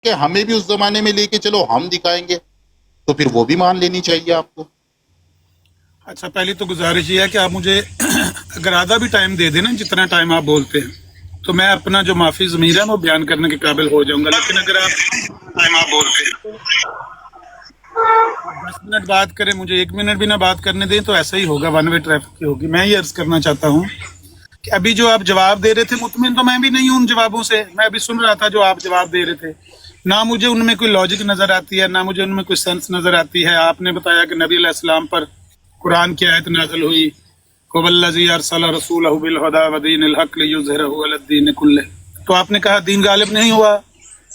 کہ ہمیں بھی اس زمانے میں لے کے چلو، ہم دکھائیں گے، تو پھر وہ بھی مان لینی چاہیے آپ کو۔ اچھا، پہلی تو گزارش یہ ہے کہ آپ مجھے اگر آدھا بھی ٹائم دے دیں نا، جتنا ٹائم آپ بولتے ہیں، تو میں اپنا جو معافی ضمیر ہے وہ بیان کرنے کے قابل ہو جاؤں گا، لیکن اگر آپ بولتے ہیں 10 منٹ بات کریں، مجھے 1 منٹ بھی نہ بات کرنے دیں، تو ایسا ہی ہوگا، ون وے ٹریفک کی ہوگی۔ میں یہ عرض کرنا چاہتا ہوں کہ ابھی جو آپ جواب دے رہے تھے، مطمئن تو میں بھی نہیں ہوں ان جوابوں سے، میں ابھی سن رہا تھا جو آپ جواب دے رہے تھے، نہ مجھے ان میں کوئی لاجک نظر آتی ہے، نہ مجھے ان میں کوئی سینس نظر آتی ہے۔ آپ نے بتایا کہ نبی علیہ السلام پر قرآن کی آیت نازل ہوئی، وَالَّذِي أَرْسَلَ رَسُولَهُ بِالْهُدَىٰ وَدِينِ الْحَقِّ لِيُظْهِرَهُ عَلَى الدِّينِ كُلِّهِ، تو آپ نے کہا دین غالب نہیں ہوا۔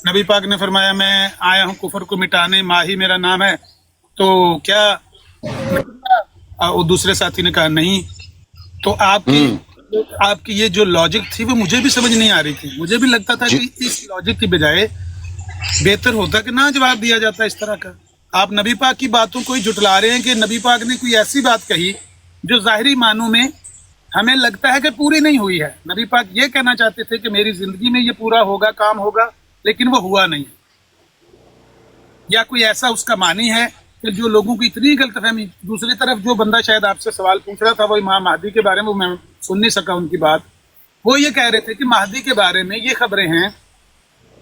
نبی پاک نے فرمایا میں آیا ہوں کفر کو مٹانے، ماہی میرا نام ہے، تو کیا اور دوسرے ساتھی نے کہا نہیں۔ تو آپ کی یہ جو لاجک تھی وہ مجھے بھی سمجھ نہیں آ رہی تھی، مجھے بھی لگتا تھا جی کہ اس لاجک کی بجائے بہتر ہوتا کہ نہ جواب دیا جاتا اس طرح کا۔ آپ نبی پاک کی باتوں کو ہی جھٹلا رہے ہیں کہ نبی پاک نے کوئی ایسی بات کہی جو ظاہری معنوں میں ہمیں لگتا ہے کہ پوری نہیں ہوئی ہے۔ نبی پاک یہ کہنا چاہتے تھے کہ میری زندگی میں یہ پورا ہوگا، کام ہوگا، لیکن وہ ہوا نہیں، یا کوئی ایسا اس کا معنی ہے کہ جو لوگوں کی اتنی غلط فہمی۔ دوسری طرف جو بندہ شاید آپ سے سوال پوچھ رہا تھا وہ امام مہدی کے بارے میں، میں سن نہیں سکا ان کی بات، وہ یہ کہہ رہے تھے کہ مہدی کے بارے میں یہ خبریں ہیں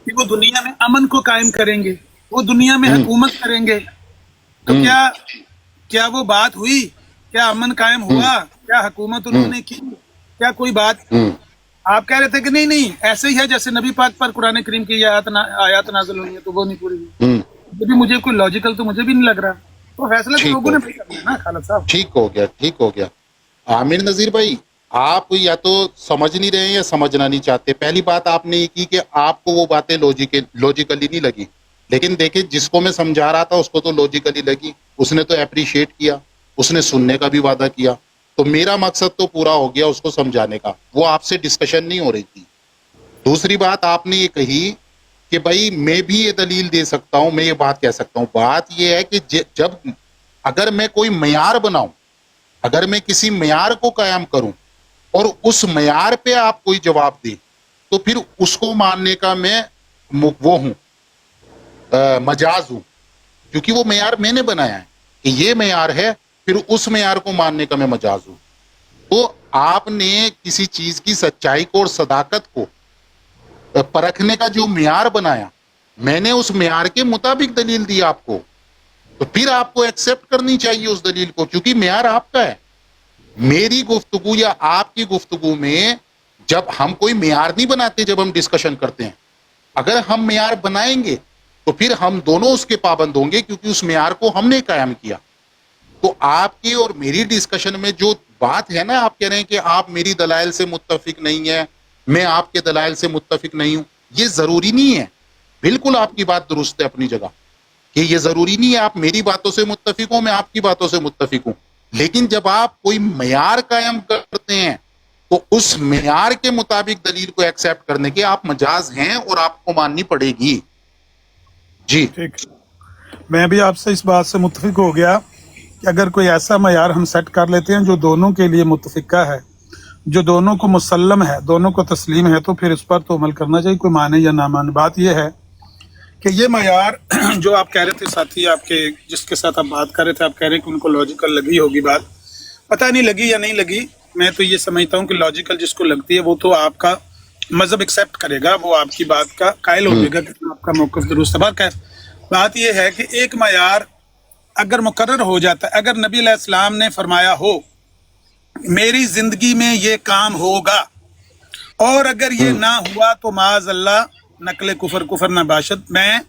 کہ وہ دنیا میں امن کو قائم کریں گے، وہ دنیا میں حکومت کریں گے۔ تو کیا وہ بات ہوئی؟ کیا امن قائم ہوا؟ کیا حکومت انہوں نے کی؟ کیا کوئی بات؟ آپ کہہ رہے تھے کہ نہیں ایسے ہی ہے جیسے نبی پاک پر قرآن کریم کی آیات نازل ہوئی ہیں، تو وہ نہیں پوری ہوئی۔ یہ بھی مجھے کوئی لاجیکل تو مجھے بھی نہیں لگ رہا، تو فیصلہ تو لوگوں نے کرنا ہے نا خالد صاحب۔ ٹھیک ہو گیا۔ عامر نذیر بھائی، آپ یا تو سمجھ نہیں رہے ہیں یا سمجھنا نہیں چاہتے۔ پہلی بات آپ نے یہ کی کہ آپ کو وہ باتیں لوجیکلی نہیں لگی، لیکن دیکھیں جس کو میں سمجھا رہا تھا اس کو تو لوجیکلی لگی، اس نے تو اپریشیٹ کیا، اس نے سننے کا بھی وعدہ کیا، تو میرا مقصد تو پورا ہو گیا اس کو سمجھانے کا، وہ آپ سے ڈسکشن نہیں ہو رہی تھی۔ دوسری بات آپ نے یہ کہی کہ بھائی میں بھی یہ دلیل دے سکتا ہوں، میں یہ بات کہہ سکتا ہوں۔ بات یہ ہے کہ جب اگر میں کوئی معیار بناؤں، اگر میں کسی معیار کو قائم کروں اور اس معیار پہ آپ کوئی جواب دیں، تو پھر اس کو ماننے کا میں وہ ہوں، مجاز ہوں، کیونکہ وہ معیار میں نے بنایا ہے کہ یہ معیار ہے، پھر اس معیار کو ماننے کا میں مجاز ہوں۔ تو آپ نے کسی چیز کی سچائی کو اور صداقت کو پرکھنے کا جو معیار بنایا، میں نے اس معیار کے مطابق دلیل دی آپ کو، تو پھر آپ کو ایکسپٹ کرنی چاہیے اس دلیل کو، کیونکہ معیار آپ کا ہے۔ میری گفتگو یا آپ کی گفتگو میں جب ہم کوئی معیار نہیں بناتے، جب ہم ڈسکشن کرتے ہیں، اگر ہم معیار بنائیں گے تو پھر ہم دونوں اس کے پابند ہوں گے، کیونکہ اس معیار کو ہم نے قائم کیا۔ تو آپ کی اور میری ڈسکشن میں جو بات ہے نا، آپ کہہ رہے ہیں کہ آپ میری دلائل سے متفق نہیں ہیں، میں آپ کے دلائل سے متفق نہیں ہوں، یہ ضروری نہیں ہے۔ بالکل آپ کی بات درست ہے اپنی جگہ کہ یہ ضروری نہیں ہے آپ میری باتوں سے متفق ہوں، میں آپ کی باتوں سے متفق ہوں، لیکن جب آپ کوئی معیار قائم کرتے ہیں تو اس معیار کے مطابق دلیل کو ایکسپٹ کرنے کے آپ مجاز ہیں اور آپ کو ماننی پڑے گی۔ جی ٹھیک، میں بھی آپ سے اس بات سے متفق ہو گیا کہ اگر کوئی ایسا معیار ہم سیٹ کر لیتے ہیں جو دونوں کے لیے متفقہ ہے، جو دونوں کو مسلم ہے، دونوں کو تسلیم ہے، تو پھر اس پر تو عمل کرنا چاہیے، کوئی مانے یا نہ مانے۔ بات یہ ہے کہ یہ معیار جو آپ کہہ رہے تھے، ساتھی آپ کے جس کے ساتھ آپ بات کر رہے تھے، آپ کہہ رہے ہیں کہ ان کو لاجیکل لگی ہوگی بات، پتہ نہیں لگی یا نہیں لگی، میں تو یہ سمجھتا ہوں کہ لاجیکل جس کو لگتی ہے وہ تو آپ کا مذہب ایکسیپٹ کرے گا، وہ آپ کی بات کا قائل ہو جائے گا کہ آپ کا موقف درست ہے۔ بات یہ ہے کہ ایک معیار اگر مقرر ہو جاتا ہے، اگر نبی علیہ السلام نے فرمایا ہو میری زندگی میں یہ کام ہوگا، اور اگر یہ نہ ہوا تو معاذ اللہ نقل کفر نہ باشد، میں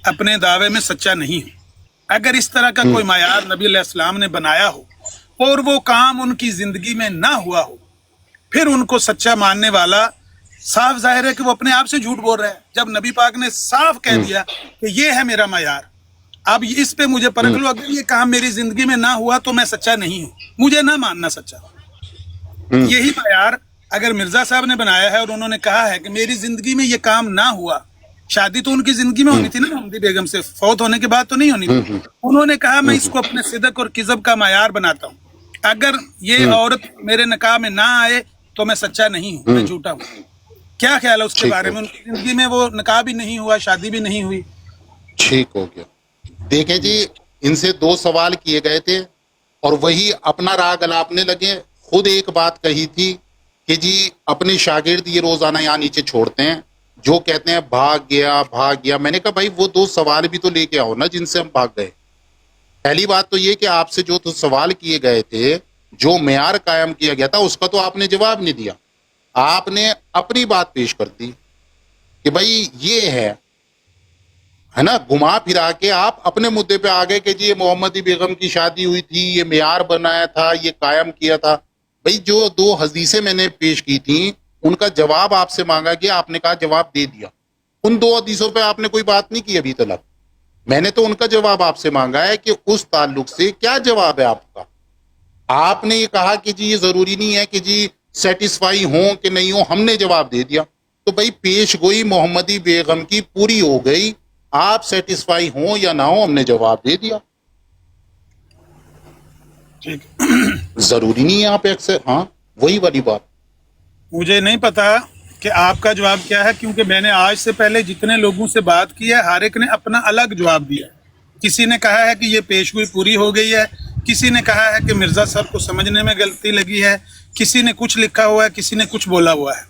اپنے دعوے میں سچا نہیں ہوں۔ اگر اس طرح کا کوئی معیار نبی علیہ السلام نے بنایا ہو اور وہ کام ان کی زندگی میں نہ ہوا ہو، پھر ان کو سچا ماننے والا صاف ظاہر ہے کہ وہ اپنے آپ سے جھوٹ بول رہا ہے۔ جب نبی پاک نے صاف کہہ دیا کہ یہ ہے میرا معیار، اب اس پہ مجھے پرکھ لو، اگر یہ کام میری زندگی میں نہ ہوا تو میں سچا نہیں ہوں، مجھے نہ ماننا سچا۔ یہی معیار اگر مرزا صاحب نے بنایا ہے اور انہوں نے کہا ہے کہ میری زندگی میں یہ کام نہ ہوا، شادی تو ان کی زندگی میں ہونی تھی نا محمدی بیگم سے، فوت ہونے کے بعد تو نہیں ہونی تھی، انہوں نے کہا میں اس کو اپنے صدق اور کذب کا معیار بناتا ہوں، اگر یہ عورت میرے نکاح میں نہ آئے تو میں سچا نہیں ہوں، میں جھوٹا ہوں۔ کیا خیال ہے اس کے ٹھیک بارے ہو میں؟ ان کی زندگی میں وہ نکاح بھی نہیں ہوا، شادی بھی نہیں ہوئی. ٹھیک ہو گیا. دیکھیں جی، ان سے 2 سوال کیے گئے تھے اور وہی اپنا راگ الاپنے لگے. خود ایک بات کہی تھی کہ جی اپنے شاگرد یہ روزانہ یہاں نیچے چھوڑتے ہیں جو کہتے ہیں بھاگ گیا بھاگ گیا. میں نے کہا بھائی وہ 2 سوال بھی تو لے کے آؤ نا جن سے ہم بھاگ گئے. پہلی بات تو یہ کہ آپ سے جو تو سوال کیے گئے تھے، جو معیار قائم کیا گیا تھا، اس کا تو آپ نے جواب نہیں دیا. آپ نے اپنی بات پیش کر دی کہ بھائی یہ ہے نا، گھما پھرا کے آپ اپنے مدعے پہ آ گئے کہ جی یہ محمدی بیگم کی شادی ہوئی تھی، یہ معیار بنایا تھا، یہ قائم کیا تھا. بھائی جو 2 حدیثیں میں نے پیش کی تھیں ان کا جواب آپ سے مانگا گیا، آپ نے کہا جواب دے دیا. ان 2 حدیثوں پہ آپ نے کوئی بات نہیں کی ابھی تک. میں نے تو ان کا جواب آپ سے مانگا ہے کہ اس تعلق سے کیا جواب ہے آپ کا. آپ نے یہ کہا کہ جی یہ ضروری نہیں ہے کہ جی سیٹسفائی ہوں کہ نہیں ہوں، ہم نے جواب دے دیا. تو بھائی پیش گوئی محمدی بیگم کی پوری ہو گئی، آپ سیٹسفائی ہوں یا نہ ہوں، ہم نے جواب دے دیا. ٹھیک. ضروری نہیں ہے آپ ہاں وہی والی بات. مجھے نہیں پتا کہ آپ کا جواب کیا ہے، کیونکہ میں نے آج سے پہلے جتنے لوگوں سے بات کی ہے ہر ایک نے اپنا الگ جواب دیا. کسی نے کہا ہے کہ یہ پیشگوئی پوری ہو گئی ہے، کسی نے کہا ہے کہ مرزا صاحب کو سمجھنے میں غلطی لگی ہے، کسی نے کچھ لکھا ہوا ہے، کسی نے کچھ بولا ہوا ہے.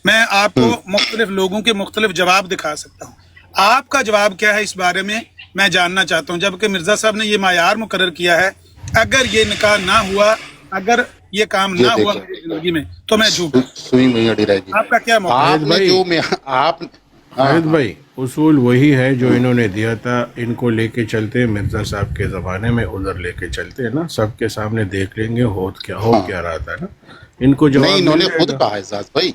میں آپ کو مختلف لوگوں کے مختلف جواب دکھا سکتا ہوں. آپ کا جواب کیا ہے اس بارے میں جاننا چاہتا ہوں. جبکہ مرزا صاحب نے یہ معیار مقرر کیا ہے، اگر یہ نکاح نہ ہوا، اگر یہ کام یہ نہ ہوا دیکھیں میری زندگی میں تو میں جھوٹا. سوئی میں اڑی رہے گی. آپ کا کیا موقع ہے؟ آپ شاہد نے بھائی، جو میں آپ ہاں شاہد ہاں بھائی، اصول وہی ہے جو انہوں نے دیا تھا. ان کو لے کے چلتے مرزا صاحب کے زمانے میں، ادھر لے کے چلتے نا، سب کے سامنے دیکھ لیں گے ہو ہاں کیا رہا تھا نا. ان کو نہیں، جواب انہوں مل نے جائے خود گا. کہا اعزاز بھائی،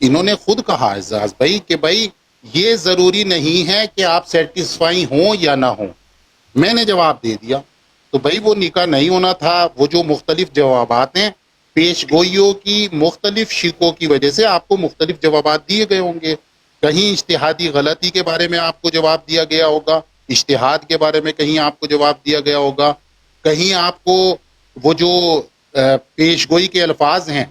انہوں نے خود کہا اعزاز بھائی کہ بھائی یہ ضروری نہیں ہے کہ آپ سیٹسفائی ہوں یا نہ ہوں. میں نے جواب دے دیا. تو بھائی وہ نکاح نہیں ہونا تھا. وہ جو مختلف جوابات ہیں، پیش گوئیوں کی مختلف شکوں کی وجہ سے آپ کو مختلف جوابات دیے گئے ہوں گے. کہیں اجتہادی غلطی کے بارے میں آپ کو جواب دیا گیا ہوگا، اجتہاد کے بارے میں کہیں آپ کو جواب دیا گیا ہوگا، کہیں آپ کو وہ جو پیش گوئی کے الفاظ ہیں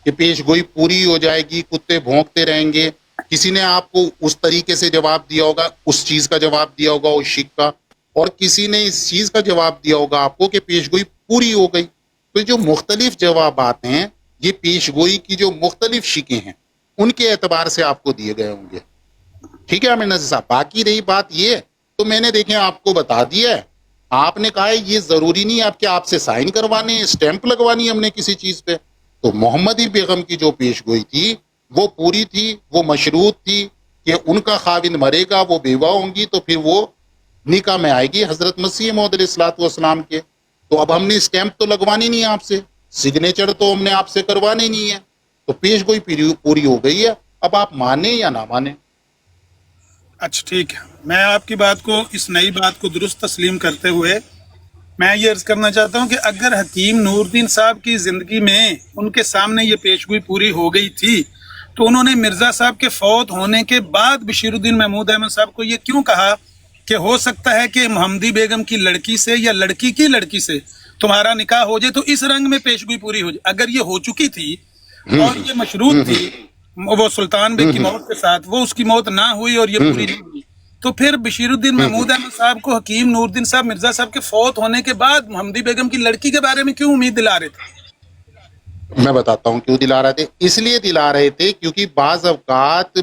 کہ پیش گوئی پوری ہو جائے گی، کتے بھونکتے رہیں گے، کسی نے آپ کو اس طریقے سے جواب دیا ہوگا، اس چیز کا جواب دیا ہوگا اس شک کا، اور کسی نے اس چیز کا جواب دیا ہوگا آپ کو کہ پیش گوئی پوری ہو گئی. تو جو مختلف جوابات ہیں، یہ پیش گوئی کی جو مختلف شکیں ہیں ان کے اعتبار سے آپ کو دیے گئے ہوں گے. ٹھیک ہے عامر نذیر صاحب. باقی رہی بات یہ تو میں نے دیکھیں آپ کو بتا دیا ہے. آپ نے کہا ہے یہ ضروری نہیں آپ کے آپ سے سائن کروانے ہیں، اسٹیمپ لگوانی ہے ہم نے کسی چیز پہ. تو محمدی بیگم کی جو پیش گوئی تھی وہ پوری تھی، وہ مشروط تھی کہ ان کا خاوند مرے گا، وہ بیوہ ہوں گی تو پھر وہ نکاح میں آئے گی حضرت مسیح موعود علیہ الصلوۃ والسلام کے. تو اب ہم نے اسٹیمپ تو لگوانی نہیں ہے آپ سے، سگنیچر تو ہم نے آپ سے کروانی نہیں ہے. تو پیش گوئی پوری ہو گئی ہے. اب آپ مانیں یا نہ مانیں. اچھا ٹھیک ہے. میں آپ کی بات کو، اس نئی بات کو درست تسلیم کرتے ہوئے میں یہ عرض کرنا چاہتا ہوں کہ اگر حکیم نور الدین صاحب کی زندگی میں ان کے سامنے یہ پیشگوئی پوری ہو گئی تھی تو انہوں نے مرزا صاحب کے فوت ہونے کے بعد بشیر الدین محمود احمد صاحب کو یہ کیوں کہا کہ ہو سکتا ہے کہ محمدی بیگم کی لڑکی سے یا لڑکی کی لڑکی سے تمہارا نکاح ہو جائے، تو اس رنگ میں پیشگوئی پوری ہو جائے. اگر یہ ہو چکی تھی اور یہ مشروط تھی وہ سلطان بیگ کی موت کے ساتھ، وہ اس کی موت نہ ہوئی اور یہ پوری نہیں ہوئی، تو پھر بشیر الدین محمود احمد صاحب کو حکیم نور الدین صاحب مرزا صاحب کے فوت ہونے کے بعد محمدی بیگم کی لڑکی کے بارے میں کیوں امید دلا رہے تھے؟ میں بتاتا ہوں کیوں دلا رہے تھے. اس لیے دلا رہے تھے کیونکہ بعض اوقات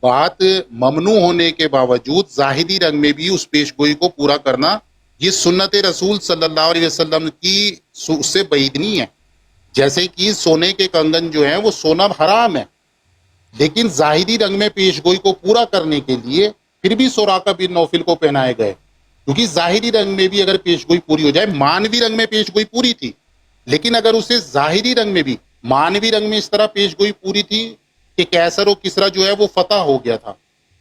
بات ممنوع ہونے کے باوجود ظاہری رنگ میں بھی اس پیش گوئی کو پورا کرنا یہ سنت رسول صلی اللہ علیہ وسلم کی اس سے بعید نہیں ہے. جیسے کہ سونے کے کنگن جو ہیں وہ سونا حرام ہے، لیکن ظاہری رنگ میں پیش گوئی کو پورا کرنے کے لیے پھر بھی سراقہ بن نوفل کو پہنائے گئے. کیونکہ ظاہری رنگ میں بھی اگر پیش گوئی پوری ہو جائے، مانوی رنگ میں پیش گوئی پوری تھی، لیکن اگر اسے ظاہری رنگ میں بھی مانوی رنگ میں اس طرح پیش گوئی پوری تھی کہ کیسر و کسرا جو ہے وہ فتح ہو گیا تھا،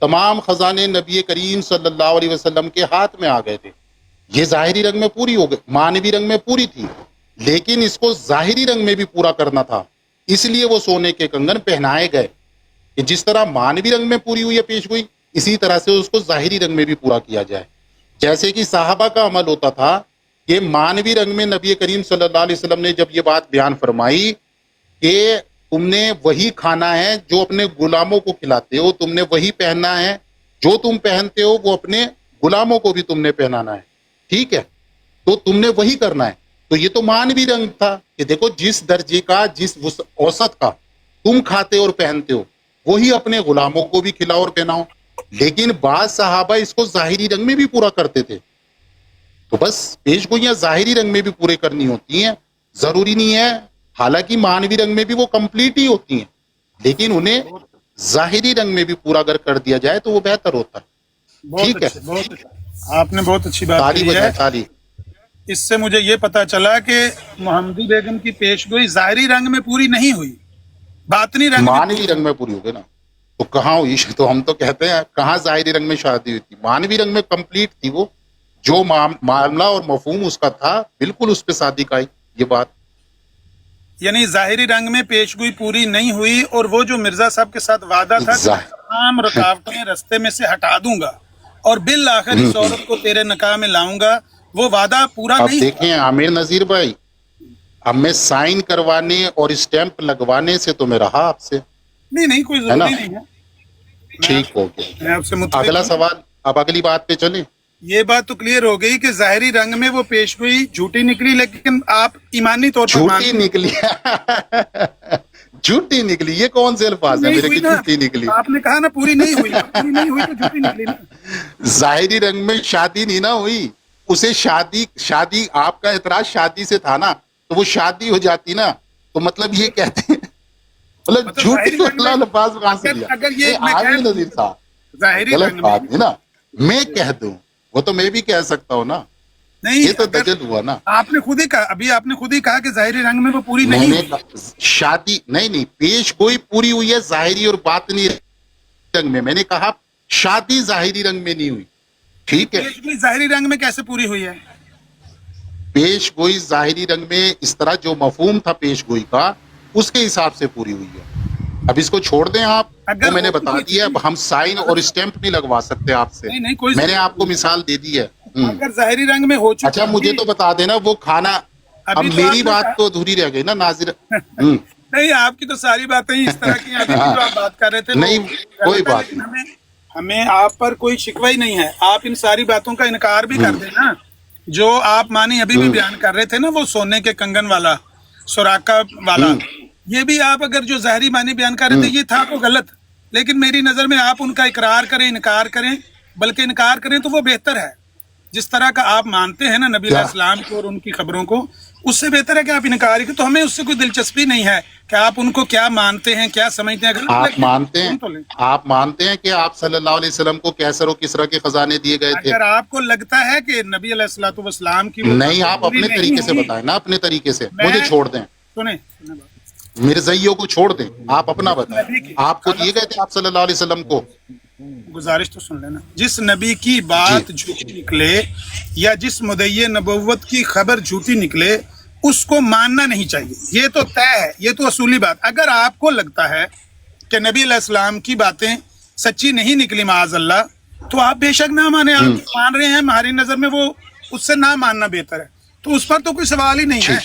تمام خزانے نبی کریم صلی اللہ علیہ وسلم کے ہاتھ میں آ گئے تھے، یہ ظاہری رنگ میں پوری ہو گئی، مانوی رنگ میں پوری تھی، لیکن اس کو ظاہری رنگ میں بھی پورا کرنا تھا، اس لیے وہ سونے کے کنگن پہنائے گئے کہ جس طرح مانوی رنگ میں پوری ہوئی ہے پیش گوئی، اسی طرح سے اس کو ظاہری رنگ میں بھی پورا کیا جائے. جیسے کہ صحابہ کا عمل ہوتا تھا کہ مانوی رنگ میں نبی کریم صلی اللہ علیہ وسلم نے جب یہ بات بیان فرمائی کہ تم نے وہی کھانا ہے جو اپنے غلاموں کو کھلاتے ہو, تم نے وہی پہننا ہے جو تم پہنتے ہو, وہ اپنے غلاموں کو بھی تم نے پہنانا ہے, ٹھیک ہے, تو تم نے وہی کرنا ہے. تو یہ تو مانوی رنگ تھا کہ دیکھو جس درجے کا, جس اوسط کا تم کھاتے اور پہنتے ہو وہی اپنے غلاموں کو بھی کھلاؤ اور پہناؤ. لیکن بعض صحابہ اس کو ظاہری رنگ میں بھی پورا کرتے تھے. تو بس پیش گوئیاں ظاہری رنگ میں بھی پورے کرنی ہوتی ہیں, ضروری نہیں ہے. حالانکہ مانوی رنگ میں بھی وہ کمپلیٹ ہی ہوتی ہیں, لیکن انہیں ظاہری رنگ میں بھی پورا اگر کر دیا جائے تو وہ بہتر ہوتا ہے. ٹھیک ہے, بہت اچھا, آپ نے بہت اچھی بات تالی کی ہے. بجائے تالی. اس سے مجھے یہ پتا چلا کہ محمدی بیگم کی پیشگوئی ظاہری رنگ میں پوری نہیں ہوئی, باطنی رنگ میں مانوی رنگ میں پوری ہو گئی نا. تو کہاں ہوئی؟ تو ہم تو کہتے ہیں کہاں ظاہری رنگ میں شادی ہوئی تھی, مانوی رنگ میں کمپلیٹ تھی وہ. جو معاملہ اور مفہوم اس کا تھا بالکل اس پہ شادی کا یہ بات. یعنی ظاہری رنگ میں پیشگوئی پوری نہیں ہوئی, اور وہ جو مرزا صاحب کے ساتھ وعدہ تھا کہ تمام رکاوٹیں رستے میں سے ہٹا دوں گا اور بالآخر اس عورت کو تیرے نکاح میں لاؤں گا, وہ وعدہ پورا اب نہیں. دیکھیں عامر نذیر بھائی, اب میں سائن کروانے اور اسٹیمپ لگوانے سے تو میں رہا آپ سے, نہیں کوئی ہے نا؟ ضروری نہیں ہے. ٹھیک ہو گیا. میں آپ سے متفق اگلا ہوں. سوال, اب اگلی بات پہ چلیں. یہ بات تو کلیئر ہو گئی کہ ظاہری رنگ میں وہ پیشگوئی جھوٹی نکلی, لیکن آپ ایمانی طور پر جھوٹی نکلی جھوٹی نکلی, یہ کون سے الفاظ ہیں نہیں میرے ہوئی کی نا, جھوٹی نکلی؟ آپ نے کہا نا پوری نہیں ہوئی, پوری نہیں ہوئی تو جھوٹی نکلی نا. ظاہری رنگ میں شادی نہیں نہ ہوئی, اسے شادی آپ کا اعتراض شادی سے تھا نا, تو وہ شادی ہو جاتی نا. تو مطلب یہ کہتے ہیں, مطلب جھوٹی والا الفاظ کہاں سے لیا؟ اگر یہ عامر نذیر صاحب ظاہری غلط رنگ بات میں ہے نا, میں کہہ دوں وہ تو میں بھی کہہ سکتا ہوں نا, نہیں, یہ تو اگر دجل ہوا نا. آپ نے خود ہی کہا, ابھی آپ نے خود ہی کہا کہ ظاہری رنگ میں وہ پوری میں نہیں نے ہوئی. شادی نہیں, پیش گوئی پوری ہوئی ہے ظاہری اور باطنی رنگ میں. میں نے کہا شادی ظاہری رنگ میں نہیں ہوئی, ٹھیک ہے. پیشگوئی ظاہری رنگ میں کیسے پوری ہوئی ہے؟ پیش گوئی ظاہری رنگ میں اس طرح جو مفہوم تھا پیش گوئی کا, اس کے حساب سے پوری ہوئی ہے. اب اس کو چھوڑ دیں آپ, وہ میں نے بتا دیا. اب ہم سائن اور اسٹیمپ نہیں لگوا سکتے آپ سے, نہیں کوئی میں نے آپ کو مثال دے دی ہے. اگر ظاہری رنگ میں ہو چکی, اچھا مجھے تو بتا دینا وہ کھانا, اب ابھی تو میری آپ نے بات تو ادھوری رہ گئی نا ناظر. نہیں, آپ کی تو ساری باتیں اس طرح کی, ابھی جو آپ بات کر رہے تھے نہیں کوئی بات لیکن نہیں, ہمیں آپ پر کوئی شکوہ ہی نہیں ہے. آپ ان ساری باتوں کا انکار بھی کر دیں نا. جو آپ مانی ابھی بھی بیان کر رہے تھے نا, وہ سونے کے کنگن والا, سوراخا والا, یہ بھی آپ اگر جو ظاہری معنی بیان کر رہے تھے یہ تھا تو غلط. لیکن میری نظر میں آپ ان کا اقرار کریں, انکار کریں, بلکہ انکار کریں تو وہ بہتر ہے. جس طرح کا آپ مانتے ہیں نا نبی علیہ السلام کو اور ان کی خبروں کو, اس سے بہتر ہے کہ آپ انکار کریں. تو ہمیں اس سے کوئی دلچسپی نہیں ہے کہ آپ ان کو کیا مانتے ہیں, کیا سمجھتے ہیں. آپ مانتے ہیں کہ آپ صلی اللہ علیہ وسلم کو کیسر و کسرا کے خزانے دیے گئے تھے؟ اگر آپ کو لگتا ہے کہ نبی علیہ الصلوۃ والسلام کی نہیں, آپ اپنے طریقے سے بتائیں نا, اپنے طریقے سے. مجھے چھوڑ دیں, سنیں, مرزائیوں کو چھوڑ دیں, آپ اپنا بتائیں. آپ کو دیے گئے تھے آپ صلی اللہ علیہ وسلم کو؟ گزارش تو سن لینا. جس نبی کی بات جھوٹی نکلے یا جس مدعی نبوت کی خبر جھوٹی نکلے, اس کو ماننا نہیں چاہیے. یہ تو طے ہے, یہ تو اصولی بات. اگر آپ کو لگتا ہے کہ نبی علیہ السلام کی باتیں سچی نہیں نکلی معاذ اللہ, تو آپ بے شک نہ مانیں. آپ مان رہے ہیں, ہماری نظر میں وہ اس سے نہ ماننا بہتر ہے. تو اس پر تو کوئی سوال ہی نہیں ہے.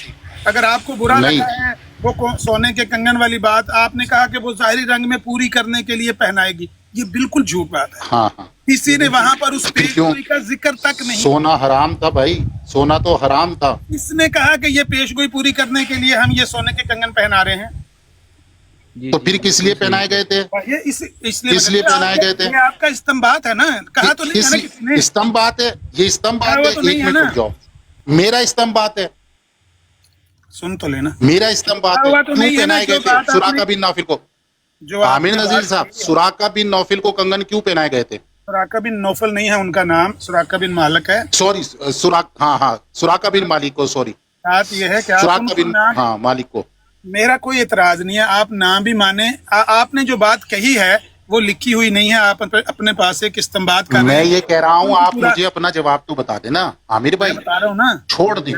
اگر آپ کو برا لگا ہے وہ سونے کے کنگن والی بات, آپ نے کہا کہ وہ ظاہری رنگ میں پوری کرنے کے لیے پہنائے گی, یہ بالکل جھوٹ بات ہے. کسی نے وہاں پر اس پیشگوئی کا ذکر تک نہیں. سونا حرام تھا بھائی, سونا تو حرام تھا. اس نے کہا کہ یہ پیشگوئی پوری کرنے کے لیے ہم یہ سونے کے کنگن پہنا رہے ہیں. تو پھر کس لیے پہنائے گئے تھے؟ اس لیے پہنائے گئے تھے. یہ آپ کا استنباط ہے نا, کہا تو نہیں ہے نا کسی نے. استنباط ہے, یہ استنباط ہے. ایک منٹ رک جاؤ, میرا استنباط ہے, سن تو لینا. میرا استنباط ہے. کیوں پہنائے گئے تھے سراقہ بن نوفل کو؟ عامر نذیر صاحب, سراقہ بن نوفل کو کنگن کیوں پہنائے گئے تھے؟ سراقہ بن نوفل نہیں ہے ان کا نام, سراقہ بن مالک ہے. سوری, سراقہ بن مالک کو, سوری, بات یہ ہے کہ سراقہ بن مالک کو. میرا کوئی اعتراض نہیں ہے, آپ نام بھی مانیں. آپ نے جو بات کہی ہے وہ لکھی ہوئی نہیں ہے, آپ اپنے پاس ایک استنباط کر رہے ہیں. میں یہ کہہ رہا ہوں, آپ مجھے اپنا جواب تو بتا دینا عامر بھائی. بتا رہا ہوں نا, چھوڑ دیں.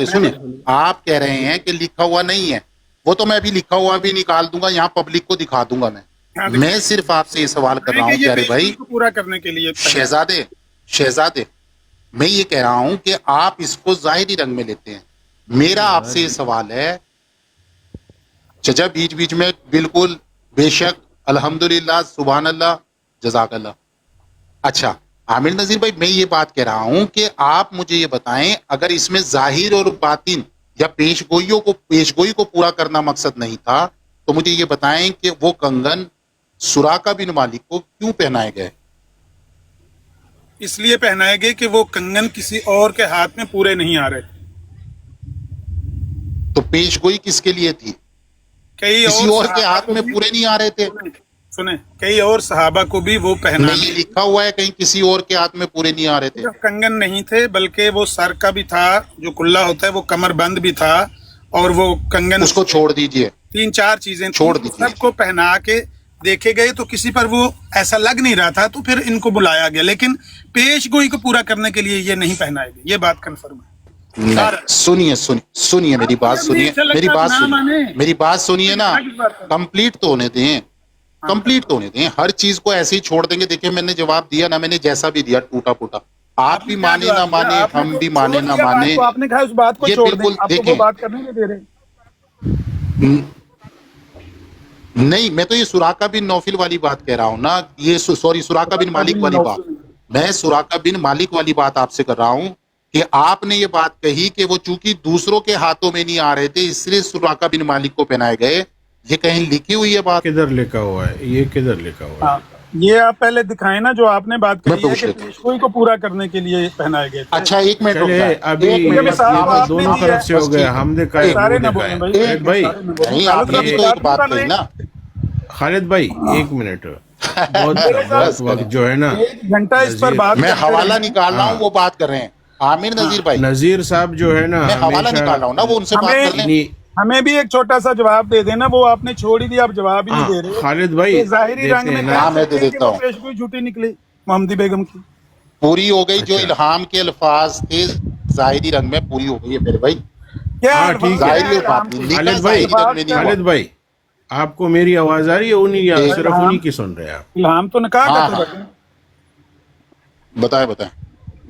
سنیں, آپ کہہ رہے ہیں کہ لکھا ہوا نہیں ہے, وہ تو میں بھی لکھا ہوا بھی نکال دوں گا, یہاں پبلک کو دکھا دوں گا. میں صرف آپ سے یہ سوال کر رہا ہوں پیارے بھائی, پورا کرنے کے لیے شہزادے, میں یہ کہہ رہا ہوں کہ آپ اس کو ظاہری رنگ میں لیتے ہیں. میرا آپ سے یہ سوال ہے, چچا بیچ بیچ میں بالکل بے شک الحمدللہ سبحان اللہ جزاک اللہ. اچھا عامر نذیر بھائی میں یہ بات کہہ رہا ہوں کہ آپ مجھے یہ بتائیں اگر اس میں ظاہر اور باطن یا پیشگوئی کو پورا کرنا مقصد نہیں تھا تو مجھے یہ بتائیں کہ وہ کنگن سراقہ بن مالک کو کیوں پہنائے گئے؟ اس لیے پہنائے گئے کہ وہ کنگن کسی اور کے ہاتھ میں پورے نہیں آ رہے. تو پیشگوئی کس کے لیے تھی؟ کسی اور کے ہاتھ میں پورے نہیں آ رہے تھے. سنیں کئی اور صحابہ کو بھی وہ پہنا نہیں لکھا ہوا ہے کہیں کسی اور کے ہاتھ میں پورے نہیں آ رہے تھے. کنگن نہیں تھے بلکہ وہ سر کا بھی تھا، جو کلا ہوتا ہے وہ کمر بند بھی تھا، اور وہ کنگن اس کو چھوڑ دیجئے، 3-4 چیزیں چھوڑ دیجئے. سب کو پہنا کے دیکھے گئے تو کسی پر وہ ایسا لگ نہیں رہا تھا، تو پھر ان کو بلایا گیا، لیکن پیش گوئی کو پورا کرنے کے لیے یہ نہیں پہنائے گئے. یہ بات کنفرم ہے. سنیے میری بات سنیے میری بات سنیے نا، کمپلیٹ تو ہونے دیں، کمپلیٹ تو ہونے دیں. ہر چیز کو ایسے ہی چھوڑ دیں گے. دیکھیں میں نے جواب دیا نا، میں نے جیسا بھی دیا ٹوٹا پھوٹا، آپ بھی مانے نہ مانے، ہم بھی مانے نہ مانے، آپ نے کہا اس بات کو یہ چھوڑ دیں، بالکل آپ کو دیکھیں وہ بات کرنے نہیں دے رہے. نہیں میں تو یہ سراقہ بن نوفل والی بات کہہ رہا ہوں نا، یہ سوری سراقہ بن مالک والی بات، میں سراقہ بن مالک والی بات آپ سے کر رہا ہوں کہ آپ نے یہ بات کہی کہ وہ چونکہ دوسروں کے ہاتھوں میں نہیں آ رہے تھے اس لیے سراقہ بن مالک کو پہنائے گئے. یہ کہیں لکھی ہوئی ہے بات؟ کدھر لکھا ہوا ہے؟ یہ کدھر لکھا ہوا ہے؟ یہ آپ پہلے دکھائیں نا جو آپ نے بات میں کہی ہے پوچھ کہ لیتا ہوں. پیشگوئی کو پورا کرنے کے لیے پہنائے گئے تھے. اچھا ایک منٹ رک چلے جائیں، ابھی ایک یہ منٹ آپ دونوں نے طرف سے ہو گیا. ہم نے کہا سارے وہ نہ دکھائیں. بولیں خالد بھائی نہیں آپ نے بھی تو ایک بات کہی نا. خالد بھائی ایک منٹ، بہت وقت جو ہے نا 1 گھنٹہ اس پر بات میں کرتے حوالہ رہے. نکال رہا ہوں، وہ بات کر رہے ہیں عامر نذیر بھائی. نذیر صاحب جو ہے نا میں حوالہ نکال رہا ہوں نا، وہ ان سے بات کر لیں. ہمیں بھی ایک چھوٹا سا جواب دے دینا، وہ آپ نے چھوڑ ہی دیا، آپ جواب ہی نہیں دے رہے. خالد بھائی یہ ظاہری رنگ دیتے میں ہیں نا. ہاں میں دے دیتا ہوں. پیشگوئی جھوٹی نکلی محمدی بیگم کی. پوری ہو گئی، جو اچھا. الہام کے الفاظ تھے ظاہری رنگ میں پوری ہو گئی ہے میرے بھائی. کیا ہاں الفاظ ٹھیک ہے. ظاہری اور الہام باطنی کے؟ نکاح خالد بھائی ظاہری رنگ میں نہیں ہوا. خالد بھائی آپ کو میری آواز آ رہی ہے؟ انہیں یا صرف انہیں کی سن رہے ہیں آپ؟ الہام تو نکاح ہاں کا ہاں تھا. بتائیں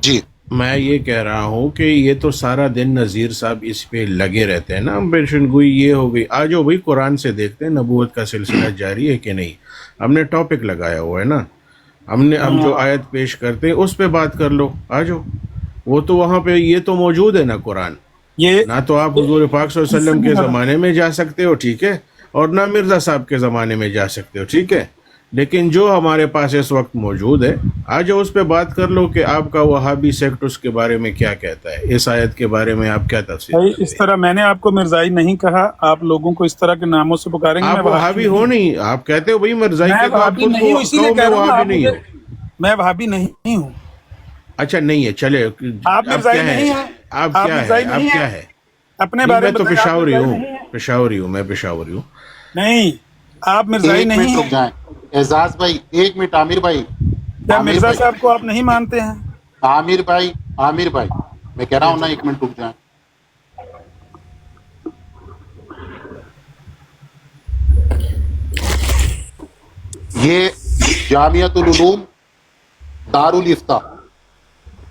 جی. میں یہ کہہ رہا ہوں کہ یہ تو سارا دن نذیر صاحب اس پہ لگے رہتے ہیں نا، پیشن گوئی یہ ہو گئی. آ جاؤ بھائی قرآن سے دیکھتے ہیں نبوت کا سلسلہ جاری ہے کہ نہیں. ہم نے ٹاپک لگایا ہوا ہے نا، ہم جو آیت پیش کرتے ہیں اس پہ بات کر لو. آ جاؤ، وہ تو وہاں پہ یہ تو موجود ہے نا قرآن. یہ نہ تو آپ حضور پاک صلی اللہ علیہ وسلم کے زمانے میں جا سکتے ہو، ٹھیک ہے، اور نہ مرزا صاحب کے زمانے میں جا سکتے ہو، ٹھیک ہے، لیکن جو ہمارے پاس اس وقت موجود ہے آ جاؤ اس پہ بات کر لو کہ آپ کا وہابی سیکٹ اس کے بارے میں کیا کہتا ہے، اس آیت کے بارے میں آپ کیا تفسیر بھائی کرتے اس طرح میں نے آپ کو مرزائی نہیں کہا، آپ لوگوں کو اس طرح کے ناموں سے پکاریں گے. آپ وہابی ہو نہیں، آپ کہتے ہو بھائی مرزائی میں کے تو آپ وہابی خود نہیں ہوں، اسی لیے کہو کہہ میں رہا ہوں وہابی آپ نہیں ہوں. میں وہابی نہیں ہوں. اچھا نہیں ہے، چلے آپ اب مرزائی کیا ہے، نہیں ہیں، آپ آپ کیا ہے، مرزائی آپ نہیں کیا ہیں. ہے؟ اپنے نہیں بارے میں میں تو بتائیں، آپ پشاوری مرزائی ہوں، نہیں ہیں. پشاوری ہوں، میں پشاوری ہوں. نہیں آپ مرزائی ایک نہیں منٹ رک ہیں. جائیں اعزاز بھائی، ایک منٹ. عامر بھائی، کیا عامر مرزا بھائی، صاحب کو آپ نہیں مانتے ہیں؟ عامر بھائی، عامر بھائی میں کہہ رہا جی ہوں نا، جی. ایک منٹ رک جائیں. یہ جامعۃ العلوم دارالفتہ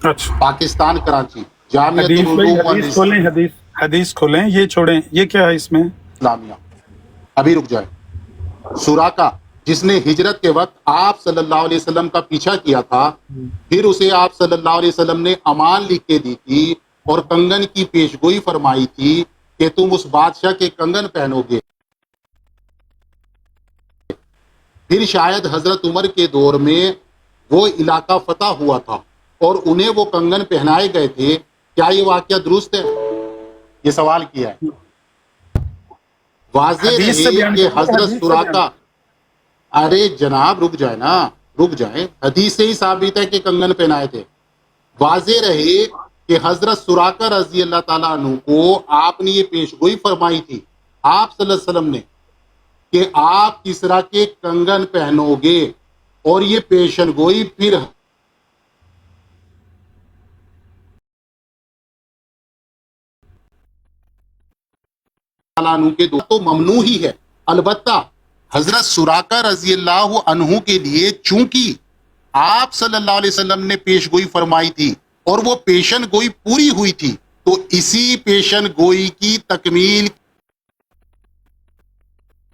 اچھا پاکستان کراچی، جامعۃ حدیث بھائی، العلوم حدیث کھولیں، حدیث کھولیں، یہ چھوڑیں، یہ کیا ہے اس میں؟ اسلامیہ. ابھی رک جائیں. سراقہ جس نے ہجرت کے وقت آپ صلی اللہ علیہ وسلم کا پیچھا کیا تھا، پھر اسے آپ صلی اللہ علیہ وسلم نے امان لکھ کے دی تھی اور کنگن کی پیشگوئی فرمائی تھی کہ تم اس بادشاہ کے کنگن پہنو گے. پھر شاید حضرت عمر کے دور میں وہ علاقہ فتح ہوا تھا اور انہیں وہ کنگن پہنائے گئے تھے. کیا یہ واقعہ درست ہے؟ یہ سوال کیا ہے. واضح حدیث سے رہے بیان کہ کیجیے، حضرت حدیث سے بیان. سراقہ، ارے جناب رک جائے نا، رک جائیں، حدیث سے ہی ثابت ہے کہ کنگن پہنائے تھے. واضح رہے کہ حضرت سراقہ رضی اللہ تعالیٰ عنہ کو آپ نے یہ پیشگوئی فرمائی تھی آپ صلی اللہ علیہ وسلم نے کہ آپ کسرا کے کنگن پہنو گے، اور یہ پیشن گوئی پھر عنہ کے دو تو ممنوع ہی ہے. البتہ حضرت سراقہ رضی اللہ عنہ کے لیے چونکہ آپ صلی اللہ علیہ وسلم نے پیش گوئی فرمائی تھی اور وہ پیشن گوئی پوری ہوئی تھی، تو اسی پیشن گوئی کی تکمیل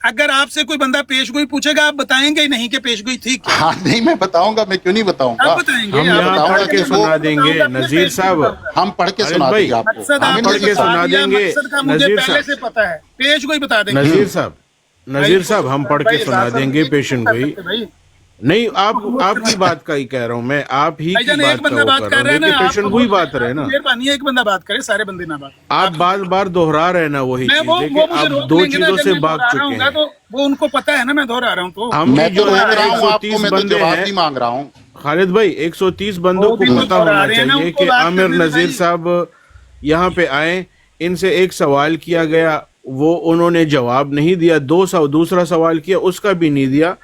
اگر آپ سے کوئی بندہ پیش گوئی پوچھے گا آپ بتائیں گے ہی نہیں کہ پیش گوئی تھی کیا؟ ہاں نہیں میں بتاؤں گا, میں کیوں نہیں بتاؤں گا, آپ بتائیں گے, ہم آپ یہاں بتائیں پڑھ گے. کے سنا دیں گے نذیر صاحب, ہم پڑھ کے خالد سنا دیں بھائی, گے آپ کو. مقصد ہم آپ پڑھ نے کے بتا سنا دیا, دیں گے. مقصد کا مجھے نذیر پہلے صاحب, سے پتا ہے, پیش گوئی بتا دیں گے. نذیر صاحب ہم پڑھ کے سنا دیں گے پیشن گوئی. نہیں آپ کی بات کا ہی کہہ رہا ہوں میں, آپ ہی کی ایک بات کا بندہ وہ بات کر کر رہا رہا ہے ہوں, نا, دیکھیں پیشن گوئی بات رہے نا, مہربانی ہے ایک بندہ بات کرے, سارے بندے نہ بات. آپ بار بار دہرا رہے نا وہی میں چیز, وہ دیکھیں مجھے آپ روک دو لیں گے نا, چیزوں جب سے میں بھاگ دہرا رہا چکے ہوں گا ہیں. تو وہ ان کو پتا ہے نا میں دہرا رہا ہوں. تو ہم میں بھی تو جو ہے روک رہا ہوں آپ کو, 130 میں تو بندے جواب ہیں بھی مانگ رہا ہوں. خالد بھائی, 130 بندوں وہ کو بھی تو پتہ دہرا ہونا رہے ہیں نا, چاہیے ان کو کہ بات عامر کرنے دیں نذیر بھائی. صاحب یہاں پہ آئیں, ان سے ایک سوال کیا گیا, وہ انہوں نے جواب نہیں دیا, دوسرا سوال کیا اس کا بھی نہیں دیا,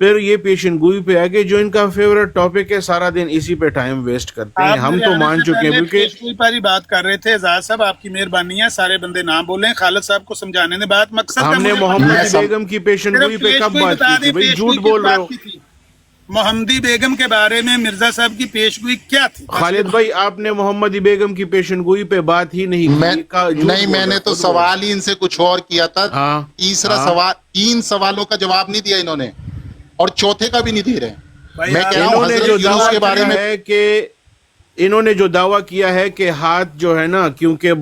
پھر یہ پیشن گوئی پہ آگے جو ان کا فیورٹ ٹاپک ہے سارا دن اسی پہ ٹائم ویسٹ کرتے ہیں. آپ ہم میرے تو آنے مان سے چکے ہیں پہلے کیونکہ پیش گوئی پر ہی بات کر رہے تھے. اعزاز صاحب آپ کی مہربانی ہے, سارے بندے نہ بولیں, خالد صاحب کو سمجھانے دیں بات. مقصد کا ہم نے مجھے محمد پتہ ہے. بیگم کی پیشن صرف گوئی پہ پیش کب گوئی بات بتا کی تھی دیں, بھائی, پیش جھوٹ گوئی کس بول رہے ہو. بات کی تھی؟ محمدی بیگم کے بارے میں مرزا صاحب کی پیش گوئی کیا تھی؟ خالد بھائی آپ نے محمدی بیگم کی پیشن گوئی پہ بات ہی نہیں کی, نہیں میں نے تو سوال ہی ان سے کچھ اور کیا تھا. ہاں تیسرا سوال, 3 سوالوں کا جواب نہیں دیا انہوں نے, اور چوتھے کا بھی نہیں دے رہے ہیں. میں کہہ رہا ہوں انہوں نے جو حضرت یونس دعویٰ کے بارے کیا میں, ہے کہ انہوں نے جو دعویٰ کیا ہے کہ ہاتھ جو ہے نا, کیونکہ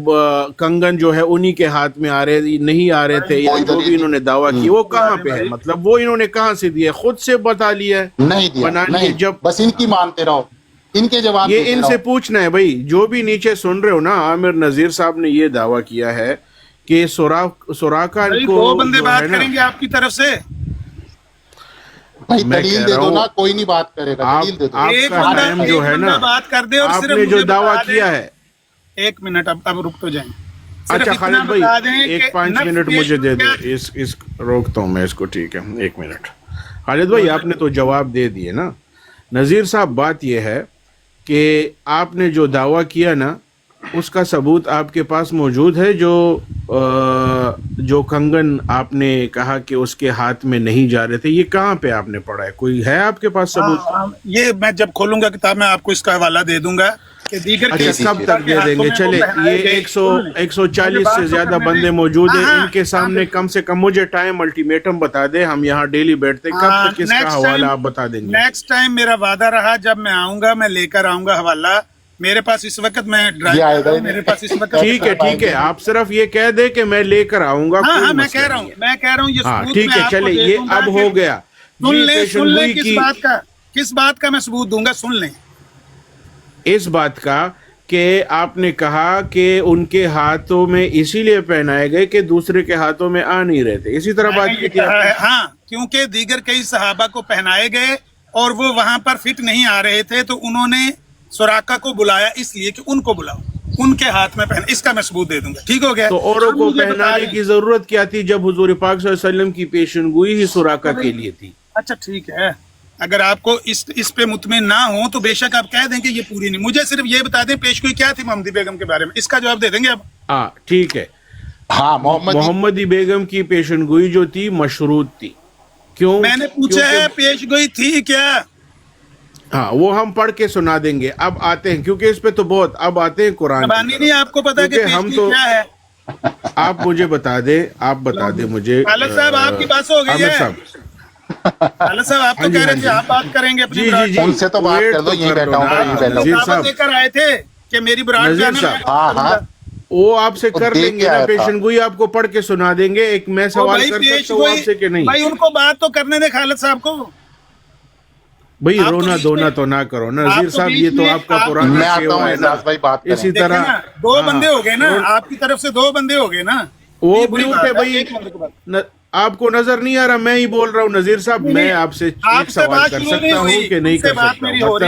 کنگن جو ہے انہی کے ہاتھ میں نہیں آ رہے تھے, یا جو بھی انہوں نے دعویٰ کی وہ کہاں پہ ہے, مطلب وہ انہوں نے کہاں سے دیا, خود سے بتا لیا ہے, نہیں دیا, بنا لیے. نہیں, جب بس ان کی مانتے رہو, ان کے جواب یہ دیتے ان رہو. سے پوچھنا ہے بھائی, جو بھی نیچے سن رہے ہو نا, عامر نذیر صاحب نے یہ دعویٰ کیا ہے کہ سوراخا کو 2 بندے جو ہے بات نا, کریں گے آپ کی طرف سے. بھائی میں دلیل کہہ دے رہا دو ہوں نا, کوئی نہیں بات کرے گا, دلیل دے دو. آپ ایک کا بندہ ٹائم جو ہے نا, بات کر دے اور آپ صرف نے جو مجھے دعویٰ بتا دیں. کیا ہے. 1 منٹ, اب رک تو جائیں. اچھا خالد بھائی, 5 منٹ مجھے دے دو, اس روکتا ہوں میں اس کو, ٹھیک ہے 1 منٹ. خالد بھائی آپ نے تو جواب دے دیے نا. نذیر صاحب بات یہ ہے کہ آپ نے جو دعویٰ کیا نا, اس کا ثبوت آپ کے پاس موجود ہے, جو کنگن آپ نے کہا کہ اس کے ہاتھ میں نہیں جا رہے تھے, یہ کہاں پہ آپ نے پڑھا ہے, کوئی ہے آپ کے پاس ثبوت؟ یہ میں جب کھولوں گا کتاب میں آپ کو اس کا حوالہ دے دوں گا کہ دیگر اچھا کب تک دے دیں گے؟ چلے یہ 140 سے زیادہ بندے موجود ہیں, ان کے سامنے کم سے کم مجھے ٹائم الٹیمیٹم بتا دیں, ہم یہاں ڈیلی بیٹھتے ہیں, کب تک اس کا حوالہ آپ بتا دیں گے؟ نیکسٹ ٹائم میرا وعدہ رہا, جب میں آؤں گا میں لے کر آؤں گا حوالہ. میرے پاس اس وقت میں ڈرائیو کر رہا ہوں, میرے پاس اس وقت. ٹھیک ہے, آپ صرف یہ کہہ دیں کہ میں لے کر آؤں گا. ہاں میں کہہ رہا ہوں یہ ثبوت ٹھیک ہے, چلے یہ اب ہو گیا. سن لیں کس بات کا میں ثبوت دوں گا, سن لیں. اس بات کا کہ آپ نے کہا کہ ان کے ہاتھوں میں اسی لیے پہنائے گئے کہ دوسرے کے ہاتھوں میں آ نہیں رہے تھے, اسی طرح بات کی تھی. ہاں, کیونکہ دیگر کئی صحابہ کو پہنائے گئے اور وہ وہاں پر فٹ نہیں آ رہے تھے, تو انہوں نے سوراقہ کو بلایا اس لیے کہ ان کو بلاؤ, ان کے ہاتھ میں پہنا. اس کا میں ثبوت دے دوں گا, ٹھیک ہو گیا. تو اوروں کو پہنانے کی ضرورت کیا تھی جب حضور پاک صلی اللہ علیہ وسلم کی پیشن گوئی ہی سوراقہ کے لیے تھی؟ اچھا ٹھیک ہے, اگر آپ کو اس پہ مطمئن نہ ہو تو بے شک آپ کہہ دیں کہ یہ پوری نہیں. مجھے صرف یہ بتا دیں پیش گوئی کیا تھی محمدی بیگم کے بارے میں, اس کا جواب دے دیں گے اب. ہاں ٹھیک ہے. ہاں محمدی بیگم کی پیشن گوئی جو تھی مشروط تھی. کیوں؟ میں نے پوچھا ہے پیش گوئی تھی کیا. ہاں وہ ہم پڑھ کے سنا دیں گے. اب آتے ہیں, کیونکہ اس پہ تو بہت, اب آتے ہیں قرآن. نہیں آپ کو پتا کہ پیش گوئی کیا ہے, آپ مجھے بتا دیں, آپ بتا دیں مجھے. خالد صاحب آپ کی بات ہو گئی ہے. خالد صاحب آپ تو کہہ رہے تھے آپ بات کریں گے اپنی براد. ان سے تو بات کر دو, یہی بیٹھا ہوں. آپ لے کر آئے تھے کہ میری براد ہاں وہ آپ سے کر لیں گے نا پیشن گوئی, آپ کو پڑھ کے سنا دیں گے. ایک میں سوال کر سکتا ہوں آپ سے کہ نہیں؟ بھائی ان کو بات تو کرنے دیں خالد صاحب کو. بھائی رونا دھونا تو نہ کرو نذیر صاحب, یہ تو آپ کا پرانا شیوا ہے نا. اسی طرح 2 بندے ہو گئے نا, آپ کی طرف سے 2 بندے ہو گئے نا. وہ میوٹ ہے بھائی, آپ کو نظر نہیں آ رہا, میں ہی بول رہا ہوں. نذیر صاحب میں آپ سے ایک سوال کر سکتا ہوں کہ نہیں کر سکتا ہوں؟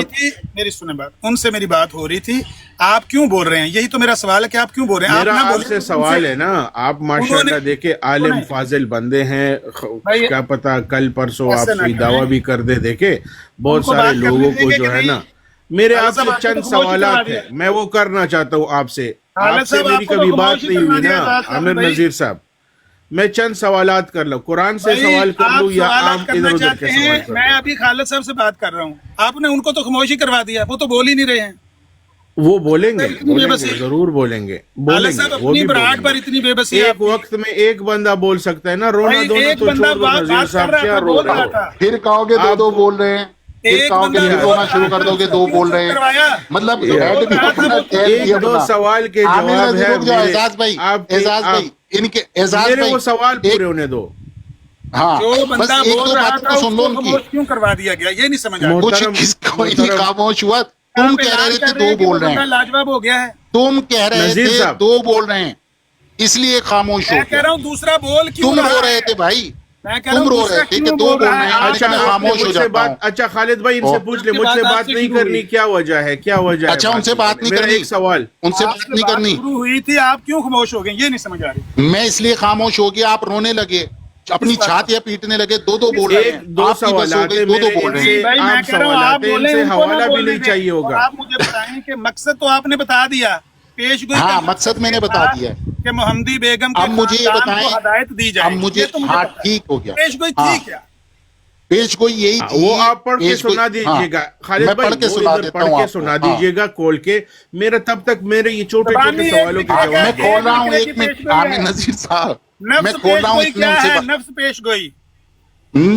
میری سنیں بات, ان سے میری بات ہو رہی تھی, آپ کیوں بول رہے ہیں, یہی تو میرا سوال ہے کہ آپ کیوں بول رہے ہیں. میرا آپ سے سوال ہے نا, آپ ماشاءاللہ دیکھیں عالم فاضل بندے ہیں, کیا پتا کل پرسوں آپ کوئی دعویٰ بھی کر دے. دیکھیں بہت سارے لوگوں کو جو ہے نا, میرے آپ سے چند سوالات ہیں, میں وہ کرنا چاہتا ہوں آپ سے. آپ سے میری کبھی بات نہیں ہوئی نا عامر نذیر صاحب, میں چند سوالات کر لوں, قرآن سے سوال کر لوں یا آپ ادھر ادھر کے سوال کر لوں. میں ابھی خالد صاحب سے بات کر رہا ہوں, آپ نے ان کو تو خاموشی کروا دیا, وہ تو بول ہی نہیں رہے ہیں. وہ بولیں گے اتنی بے بسی ضرور بولیں گے اعلیٰ صاحب وہ اپنی بھی براٹ بولیں پر گے. اتنی بے بسی ایک وقت میں ایک بندہ بول سکتا ہے نا, رونا دھونا ایک تو بندہ چھوڑ دو بات نذیر کر صاحب, رہا کیا تھا رو بول رہے رہا ہو تھا پھر کہو گے دو آپ دو کو؟ بول رہے ہیں, پھر ایک کہو گے بندہ پھر بول رونا رہا شروع کر دو گے, دو کیوں بول چپ رہے ہیں. کروایا مطلب یہ ایڈ بھی رہا تھا اپنا وہ ٹیگ بھی ایک دو اپنا. سوال کے عامر جواب نذیر ہے رک جاؤ, میرے, اعزاز بھائی, آپ کے اعزاز بھائی, ان کے اعزاز میرے بھائی وہ سوال ایک, پورے ہونے دو. ہاں جو بس بندہ ایک بول دو رہا باتیں تھا تو اس سن لو کو ان کی. خاموش کیوں کروا دیا گیا, یہ نہیں سمجھ آیا. کچھ کس کوئی نہیں خاموش ہوا, تم آپ کہہ اعلان رہے تھے کر رہے دو ہیں کہ وہ بول رہے بندہ ہیں, لاجواب ہو گیا ہے. تم کہہ رہے نذیر تھے صاحب, دو بول رہے ہیں, اس لیے خاموش ہو میں کہہ گیا. رہا ہوں دوسرا بول کیوں تم رو رہا رہے ہے, تھے بھائی, میں کہہ رہا تم ہوں رو رہے دوسرا تھے کہ کیوں دو بول بول رہا رہے ہے. ہیں, میں نے اچھا کہا میں آپ نے خاموش ہو مجھ سے جاتا ہوں. بات, اچھا خالد بھائی ان سے پوچھ لیں, مجھ سے بات نہیں کرنی, کیا وجہ ہے, کیا وجہ ہے اچھا ان سے بات نہیں میرا کرنی, ایک سوال, ان سے آپ بات سے نہیں بات کرنی. شروع ہوئی تھی, آپ کیوں خاموش ہو گئے, یہ نہیں سمجھ آ رہی. میں اس لیے خاموش ہو گیا, آپ رونے لگے, اپنی کس بات پر, چھاتیاں پیٹنے لگے, دو دو کس بول رہے ایک ہیں, دو آپ کی بس ہو سوالات گئی, ہیں دو دو میرے, بول ان رہے سے ہیں. بھائی میں عام کہہ رہا ہوں آپ سوالات ہیں, ان بولیں, سے ان کو نہ حوالہ بھی بولنے نہیں دیں. چاہیے اور ہوگا. آپ مجھے بتائیں کہ مقصد تو آپ نے بتا دیا, پیش گوئی کا ہاں مقصد میں نے یہ بتا تھا دیا. کہ محمدی بیگم کے اب مجھے یہ خاندان کو بتائیں, ہدایت دی اب جائے, مجھے, یہ تو مجھے ہاں پتا ہے. ٹھیک ہو گیا, پیش گوئی ہاں تھی کیا, پیش گوئی یہی تھی. وہ آپ پڑھ کے پیش گوئی, سنا ہاں دیجیے گا خالد میں بھائی, پڑھ کے وہ سنا ادھر دیتا پڑھ ہوں کے آپ کو. سنا ہاں دیجیے گا کھول کے, میرا تب تک میرے یہ چھوٹے چھوٹے زبانی ایک سوالوں کے لکھے گا, میں جواب کھول دیجیے رہا گا. ہوں, لکھے ایک کہ منٹ پیش گوئی عامر ہے. نذیر صاحب, میں نفس کھول پیش رہا ہوں, گوئی اس میں کیا ان سے ہے, نفس پیش گوئی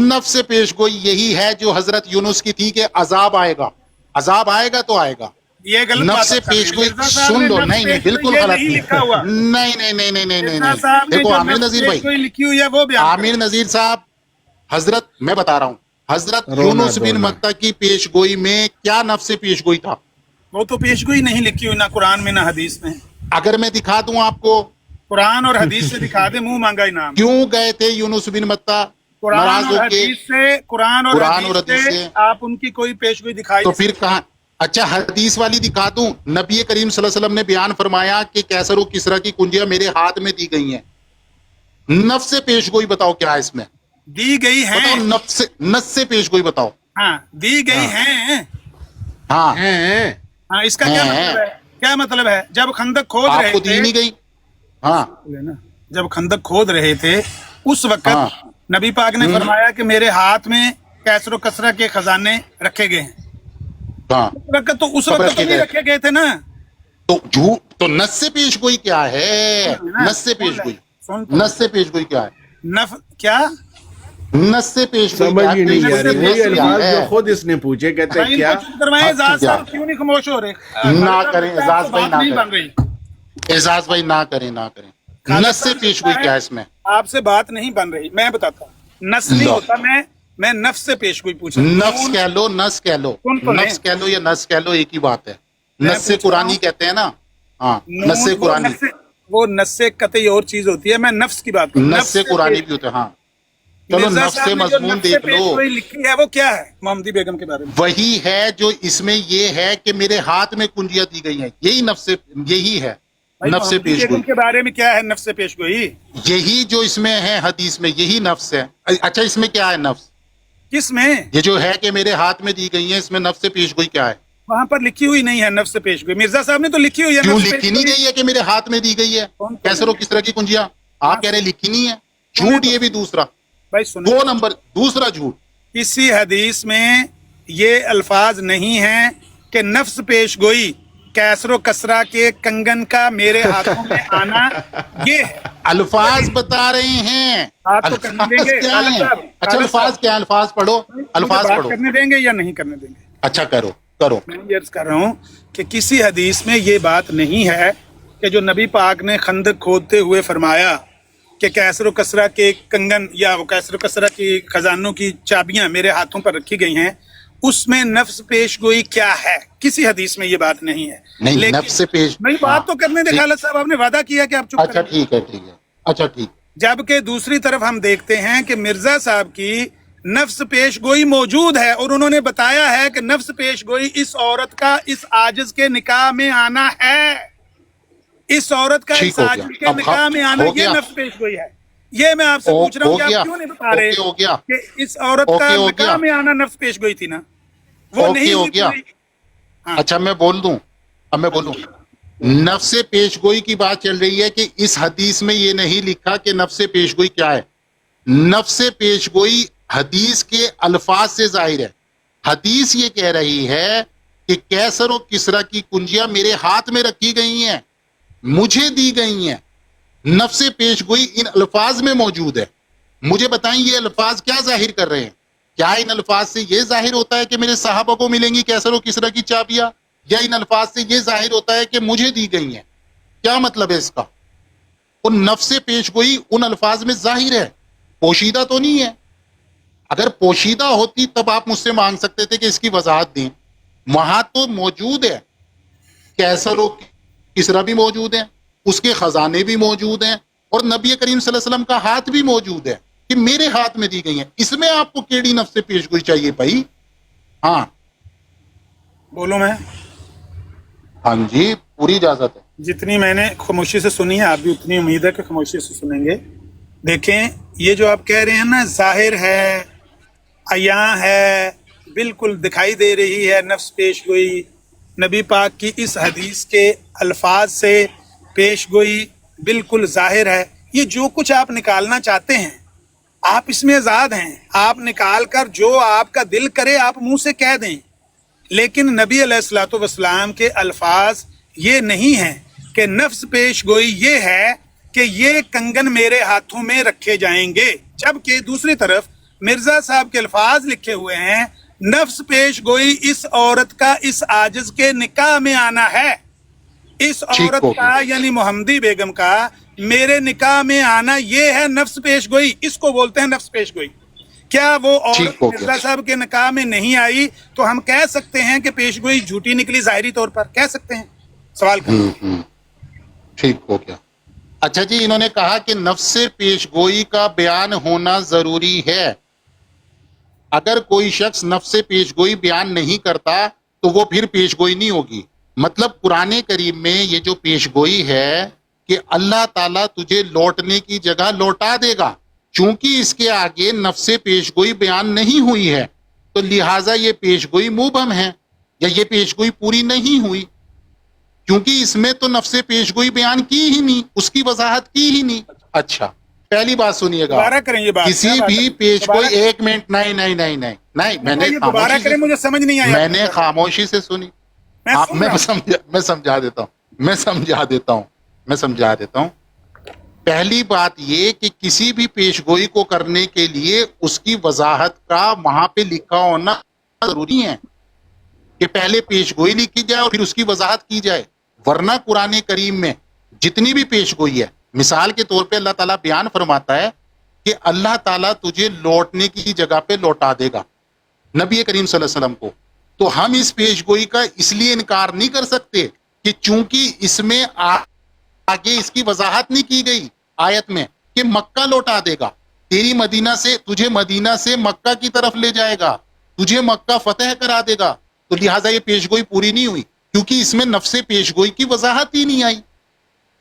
نفس پیش گوئی یہی ہے جو حضرت یونس کی تھی کہ عذاب آئے گا, عذاب آئے گا تو آئے گا. یہ غلط نفس بات آپ کر رہے پیش ہیں. گوئی مرزا صاحب سن نے لو, نفس نہیں نہیں پیش گوئی بالکل یہ غلط نہیں نہیں, لکھا ہوا. نہیں نہیں نہیں نہیں نہیں مرزا نہیں. صاحب نے دیکھو جو عامر نفس نذیر پیش بھائی, گوئی لکھی ہوئی ہے وہ بیان عامر نذیر صاحب, حضرت میں بتا رہا ہوں, حضرت رونا یونس بن دھونا. متی کی پیش گوئی میں کیا نفس پیش گوئی تھا؟ وہ تو پیش گوئی نہیں لکھی ہوئی, نہ قرآن میں نہ حدیث میں. اگر میں دکھا دوں آپ کو, قرآن اور حدیث سے دکھا دے, منہ مانگا انعام. کیوں گئے تھے یونس بن متی قرآن ناراض اور ہو کے؟ حدیث سے, قرآن اور حدیث سے آپ ان کی کوئی پیش گوئی دکھائی تو نہیں پھر سکتے. کہاں, اچھا حدیث والی دکھا دوں, نبی کریم صلی اللہ علیہ وسلم نے بیان فرمایا کہ کیسر و کسرا کی کنجیاں میرے ہاتھ میں دی گئی ہیں. نفس پیش گوئی بتاؤ کیا ہے اس میں, دی گئی بتاؤ, ہیں, نفس سے پیش گوئی بتاؤ. ہاں دی گئی ہاں. ہیں. ہاں ہیں ہاں اس کا کیا مطلب ہے, کیا مطلب ہے, جب خندق کھود آپ رہے کو تھے, دی نہیں گئی. ہاں جب خندق کھود رہے تھے اس وقت ہاں نبی پاک نے فرمایا کہ میرے ہاتھ میں کیسر و کسرہ کے خزانے رکھے گئے ہیں. ہاں, اس وقت تو نہیں رکھے گئے تھے نا. تو جھوٹ, تو نس سے پیش گوئی کیا ہے, نس سے پیش گوئی, نس سے پیش گوئی کیا ہے, کیا نس سے پیش گوئی سمجھ کیا ہی ہے, نہیں آ پیش رہی, گوئی وہی نس کیا الفاظ جو ہے. خود اس نے پوچھے, کہتے بھائی ہیں ان کیا کو چپ کروائیں. اعزاز کیا؟ صاحب کیوں نہیں خاموش ہو رہے, نہ خالد کریں صاحب اعزاز سے بھائی, بات نہ نہیں کریں بن رہی. اعزاز بھائی, نہ کریں نہ کریں. خالد نس سے صاحب پیش سے گوئی کیا ہے اس میں؟ آپ سے بات نہیں بن رہی, میں بتاتا ہوں. نس نہیں ہوتا, میں نفس سے پیش گوئی پوچھ رہا ہوں. نفس کہہ لو, نس کہہ لو, کون تو نفس کہہ لو یا نس کہہ لو, ایک ہی بات ہے. میں نس سے پوچھ رہا قرآنی ہوں, کہتے ہیں نا, ہاں نس سے نون قرآنی, وہ نس سے قطعی اور چیز ہوتی ہے, میں نفس کی بات کروں. نس سے قرآنی پیش- بھی ہوتے ہیں. ہاں چلو, مرزا نفس سے صاحب نے جو مضمون نفس سے دیکھ پیش لو, گوئی لکھی ہے وہ کیا ہے محمدی بیگم کے بارے میں؟ وہی ہے جو اس میں یہ ہے کہ میرے ہاتھ میں کنجیاں دی گئی ہیں, یہی نفس سے, یہی ہے بھائی نفس سے محمدی پیش بیگم گوئی, کے بارے میں کیا ہے نفس سے پیش گوئی؟ یہی جو اس میں ہے حدیث میں, یہی نفس ہے. اچھا اس میں کیا ہے نفس, کس میں؟ یہ جو ہے کہ میرے ہاتھ میں دی گئی ہیں, اس میں نفس سے پیش گوئی کیا ہے؟ وہاں پر لکھی ہوئی نہیں ہے نفس سے پیش گوئی. مرزا صاحب نے تو لکھی ہوئی ہے کیوں نفس سے لکھی پیش نہیں گوئی. گئی ہے کہ میرے ہاتھ میں دی گئی ہے کون کیسر و کس طرح کی کنجیاں؟ آپ کہہ رہے لکھی نہیں ہے, جھوٹ یہ بھی دوسرا, بھائی سنیں, 2 نمبر دوسرا جھوٹ. کسی حدیث میں یہ الفاظ نہیں ہیں کہ نفس پیش گوئی کیسر و کسرا کے کنگن کا میرے ہاتھوں میں آنا یہ ہے. الفاظ بتا رے ہیں, بات تو کرنے دیں الفاظ گے کیا خالد ہیں؟ صاحب, اچھا خالد الفاظ صاحب, کیا, الفاظ پڑھو, مجھے الفاظ بات پڑھو. کرنے دیں گے یا نہیں کرنے دیں گے؟ اچھا کرو کرو. میں یہ عرض کر رہا ہوں کہ کسی حدیث میں یہ بات نہیں ہے کہ جو نبی پاک نے خندق کھودتے ہوئے فرمایا کہ کیسر و کسرا کے کنگن یا وہ کیسر و کسرا کی خزانوں کی چابیاں میرے ہاتھوں پر رکھی گئی ہیں, اس میں نفس پیش گوئی کیا ہے؟ کسی حدیث میں یہ بات نہیں ہے. نہیں, لیکن نفس سے پیش, نہیں, بات تو کرنے دے. ٹھیک. خالد صاحب آپ نے وعدہ کیا کہ آپ چپ اچھا کریں. ٹھیک ہے, ٹھیک ہے, اچھا ٹھیک. جبکہ دوسری طرف ہم دیکھتے ہیں کہ مرزا صاحب کی نفس پیش گوئی موجود ہے اور انہوں نے بتایا ہے کہ نفس پیش گوئی اس عورت کا اس عاجز کے نکاح میں آنا ہے. اس عورت کا ٹھیک اس ہو گیا. عاجز کے اب نکاح میں آنا, ہو یہ گیا, نفس پیش گوئی ہے. یہ میں آپ سے پوچھ رہا ہوں کہ آپ کیوں نہیں بتا رہے ہو گیا, کہ اس عورت کا اوکے, ہو نکاح گیا, میں آنا نفس پیش گوئی تھی نا, وہ اوکے, نہیں ہو ہوئی گیا. پوری. اچھا میں بول دوں, اب میں بولوں, نفس پیش گوئی کی بات چل رہی ہے کہ اس حدیث میں یہ نہیں لکھا کہ نفس پیش گوئی کیا ہے. نفس پیش گوئی حدیث کے الفاظ سے ظاہر ہے. حدیث یہ کہہ رہی ہے کہ کیسر و کسرا کی کنجیاں میرے ہاتھ میں رکھی گئی ہیں، مجھے دی گئی ہیں، نفس پیش گوئی ان الفاظ میں موجود ہے. مجھے بتائیں یہ الفاظ کیا ظاہر کر رہے ہیں؟ کیا ان الفاظ سے یہ ظاہر ہوتا ہے کہ میرے صحابہ کو ملیں گی کیسر و کسرا کی چابیاں، یا ان الفاظ سے یہ ظاہر ہوتا ہے کہ مجھے دی گئی ہیں؟ کیا مطلب ہے اس کا؟ ان نفس پیش گوئی ان الفاظ میں ظاہر ہے، پوشیدہ تو نہیں ہے. اگر پوشیدہ ہوتی تب آپ مجھ سے مانگ سکتے تھے کہ اس کی وضاحت دیں. وہاں تو موجود ہے، کیسر و کسرا بھی موجود ہیں، اس کے خزانے بھی موجود ہیں، اور نبی کریم صلی اللہ علیہ وسلم کا ہاتھ بھی موجود ہے کہ میرے ہاتھ میں دی گئی ہیں. اس میں آپ کو کیڑی نفس پیش گوئی چاہیے بھائی؟ ہاں بولوں میں؟ ہاں جی، پوری اجازت ہے. جتنی میں نے خاموشی سے سنی ہے آپ بھی اتنی امید ہے کہ خاموشی سے سنیں گے. دیکھیں یہ جو آپ کہہ رہے ہیں نا، ظاہر ہے، عیاں ہے، بالکل دکھائی دے رہی ہے نفس پیش گوئی، نبی پاک کی اس حدیث کے الفاظ سے پیش گوئی بالکل ظاہر ہے. یہ جو کچھ آپ نکالنا چاہتے ہیں آپ اس میں آزاد ہیں، آپ نکال کر جو آپ کا دل کرے آپ منہ سے کہہ دیں، لیکن نبی علیہ الصلوۃ والسلام کے الفاظ یہ نہیں ہیں کہ نفس پیش گوئی یہ ہے کہ یہ کنگن میرے ہاتھوں میں رکھے جائیں گے، جبکہ دوسری طرف مرزا صاحب کے الفاظ لکھے ہوئے ہیں نفس پیش گوئی اس عورت کا اس عاجز کے نکاح میں آنا ہے. اس عورت کا یعنی محمدی بیگم کا میرے نکاح میں آنا یہ ہے نفس پیش گوئی، اس کو بولتے ہیں نفس پیش گوئی. کیا وہ عورت مرزا صاحب کے نکاح میں نہیں آئی تو ہم کہہ سکتے ہیں کہ پیش گوئی جھوٹی نکلی؟ ظاہری طور پر کہہ سکتے ہیں. سوال کریں. ٹھیک ہو گیا. اچھا جی، انہوں نے کہا کہ نفس پیش گوئی کا بیان ہونا ضروری ہے. اگر کوئی شخص نفس پیش گوئی بیان نہیں کرتا تو وہ پھر پیش گوئی نہیں ہوگی. مطلب قرآن کریم میں یہ جو پیش گوئی ہے کہ اللہ تعالیٰ تجھے لوٹنے کی جگہ لوٹا دے گا، چونکہ اس کے آگے نفس پیش گوئی بیان نہیں ہوئی ہے تو لہٰذا یہ پیش گوئی مبہم ہے، یا یہ پیش گوئی پوری نہیں ہوئی، کیونکہ اس میں تو نفس پیش گوئی بیان کی ہی نہیں، اس کی وضاحت کی ہی نہیں. اچھا پہلی بات سنیے گا، دوبارہ کریں یہ بات. کسی بھی پیش گوئی، ایک منٹ، نہیں نہیں نہیں نہیں نہیں، میں نے دوبارہ کریں، مجھے سمجھ نہیں آیا. میں نے خاموشی سے سنی. میں سمجھا دیتا ہوں. پہلی بات یہ کہ کسی بھی پیش گوئی کو کرنے کے لیے اس کی وضاحت کا وہاں پہ لکھا ہونا ضروری ہے کہ پہلے پیش گوئی لکھی جائے اور پھر اس کی وضاحت کی جائے. ورنہ قرآن کریم میں جتنی بھی پیش گوئی ہے، مثال کے طور پہ اللہ تعالیٰ بیان فرماتا ہے کہ اللہ تعالیٰ تجھے لوٹنے کی جگہ پہ لوٹا دے گا نبی کریم صلی اللہ علیہ وسلم کو. تو ہم اس پیش گوئی کا اس لیے انکار نہیں کر سکتے کہ چونکہ اس میں آگے اس کی وضاحت نہیں کی گئی آیت میں کہ مکہ لوٹا دے گا، تیری مدینہ سے، تجھے مدینہ سے مکہ کی طرف لے جائے گا، تجھے مکہ فتح کرا دے گا، تو لہٰذا یہ پیش گوئی پوری نہیں ہوئی کیونکہ اس میں نفس پیش گوئی کی وضاحت ہی نہیں آئی.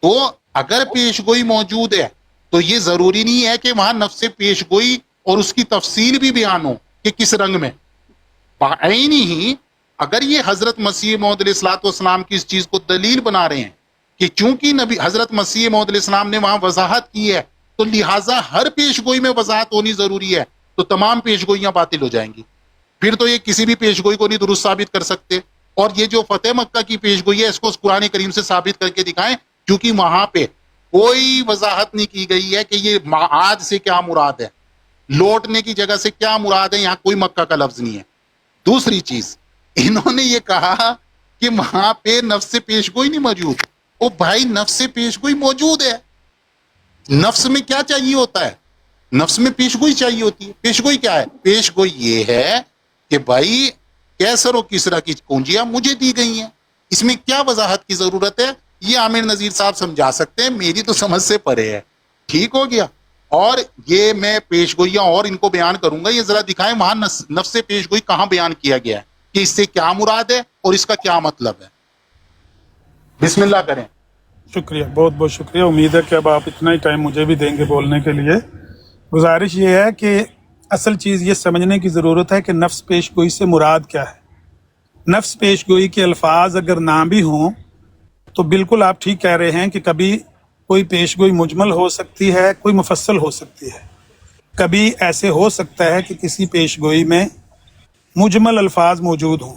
تو اگر پیش گوئی موجود ہے تو یہ ضروری نہیں ہے کہ وہاں نفس پیش گوئی اور اس کی تفصیل بھی بیان ہو کہ کس رنگ میں. بعینی ہی اگر یہ حضرت مسیح موعود علیہ الصلوۃ والسلام کی اس چیز کو دلیل بنا رہے ہیں کہ چونکہ نبی حضرت مسیح موعود علیہ السلام نے وہاں وضاحت کی ہے تو لہٰذا ہر پیش گوئی میں وضاحت ہونی ضروری ہے، تو تمام پیش گوئیاں باطل ہو جائیں گی. پھر تو یہ کسی بھی پیش گوئی کو نہیں درست ثابت کر سکتے. اور یہ جو فتح مکہ کی پیش گوئی ہے اس کو قرآن کریم سے ثابت کر کے دکھائیں، کیونکہ وہاں پہ کوئی وضاحت نہیں کی گئی ہے کہ یہ معاد سے کیا مراد ہے، لوٹنے کی جگہ سے کیا مراد ہے، یہاں کوئی مکہ کا لفظ نہیں ہے. دوسری چیز، انہوں نے یہ کہا کہ وہاں پہ نفس پیش گوئی نہیں موجود. او بھائی، نفس پیش گوئی موجود ہے. نفس میں کیا چاہیے ہوتا ہے؟ نفس میں پیش گوئی چاہیے ہوتی ہے. پیش گوئی کیا ہے؟ پیش گوئی یہ ہے کہ بھائی کیسر و کسرا کی کنجیاں مجھے دی گئی ہیں، اس میں کیا وضاحت کی ضرورت ہے؟ یہ عامر نذیر صاحب سمجھا سکتے ہیں، میری تو سمجھ سے پرے ہے. ٹھیک ہو گیا. اور یہ میں پیش گوئیاں اور ان کو بیان کروں گا، یہ ذرا دکھائیں وہاں نفس پیش گوئی کہاں بیان کیا گیا ہے کہ اس سے کیا مراد ہے اور اس کا کیا مطلب ہے. بسم اللہ کریں. شکریہ، بہت بہت شکریہ. امید ہے کہ اب آپ اتنا ہی ٹائم مجھے بھی دیں گے بولنے کے لیے. گزارش یہ ہے کہ اصل چیز یہ سمجھنے کی ضرورت ہے کہ نفس پیش گوئی سے مراد کیا ہے. نفس پیش گوئی کے الفاظ اگر نہ بھی ہوں تو بالکل آپ ٹھیک کہہ رہے ہیں کہ کبھی کوئی پیش گوئی مجمل ہو سکتی ہے، کوئی مفصل ہو سکتی ہے. کبھی ایسے ہو سکتا ہے کہ کسی پیش گوئی میں مجمل الفاظ موجود ہوں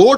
2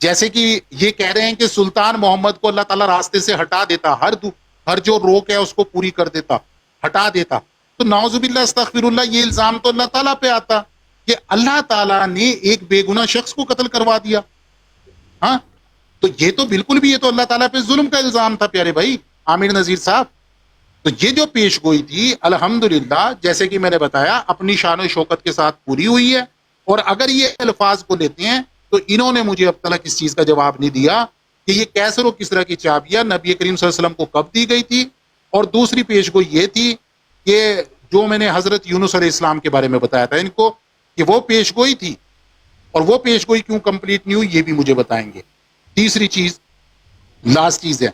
جیسے کہ یہ کہہ رہے ہیں کہ سلطان محمد کو اللہ تعالیٰ راستے سے ہٹا دیتا، ہر جو روک ہے اس کو پوری کر دیتا، ہٹا دیتا. تو نعوذ باللہ استغفر اللہ، یہ الزام تو اللہ تعالیٰ پہ آتا کہ اللہ تعالیٰ نے ایک بے گناہ شخص کو قتل کروا دیا. ہاں تو یہ تو بالکل بھی، یہ تو اللہ تعالیٰ پہ ظلم کا الزام تھا پیارے بھائی عامر نذیر صاحب. تو یہ جو پیش گوئی تھی الحمدللہ جیسے کہ میں نے بتایا اپنی شان و شوکت کے ساتھ پوری ہوئی ہے. اور اگر یہ الفاظ کو لیتے ہیں تو انہوں نے مجھے اب تک اس چیز کا جواب نہیں دیا کہ یہ کیسر و کسرا کی چابیاں نبی کریم صلی اللہ علیہ وسلم کو کب دی گئی تھی. اور دوسری پیش گوئی یہ تھی کہ جو میں نے حضرت یونس علیہ السلام کے بارے میں بتایا تھا ان کو کہ وہ پیش گوئی تھی اور وہ پیش گوئی کیوں کمپلیٹ نہیں ہوئی یہ بھی مجھے بتائیں گے. تیسری چیز، لاسٹ چیز ہے،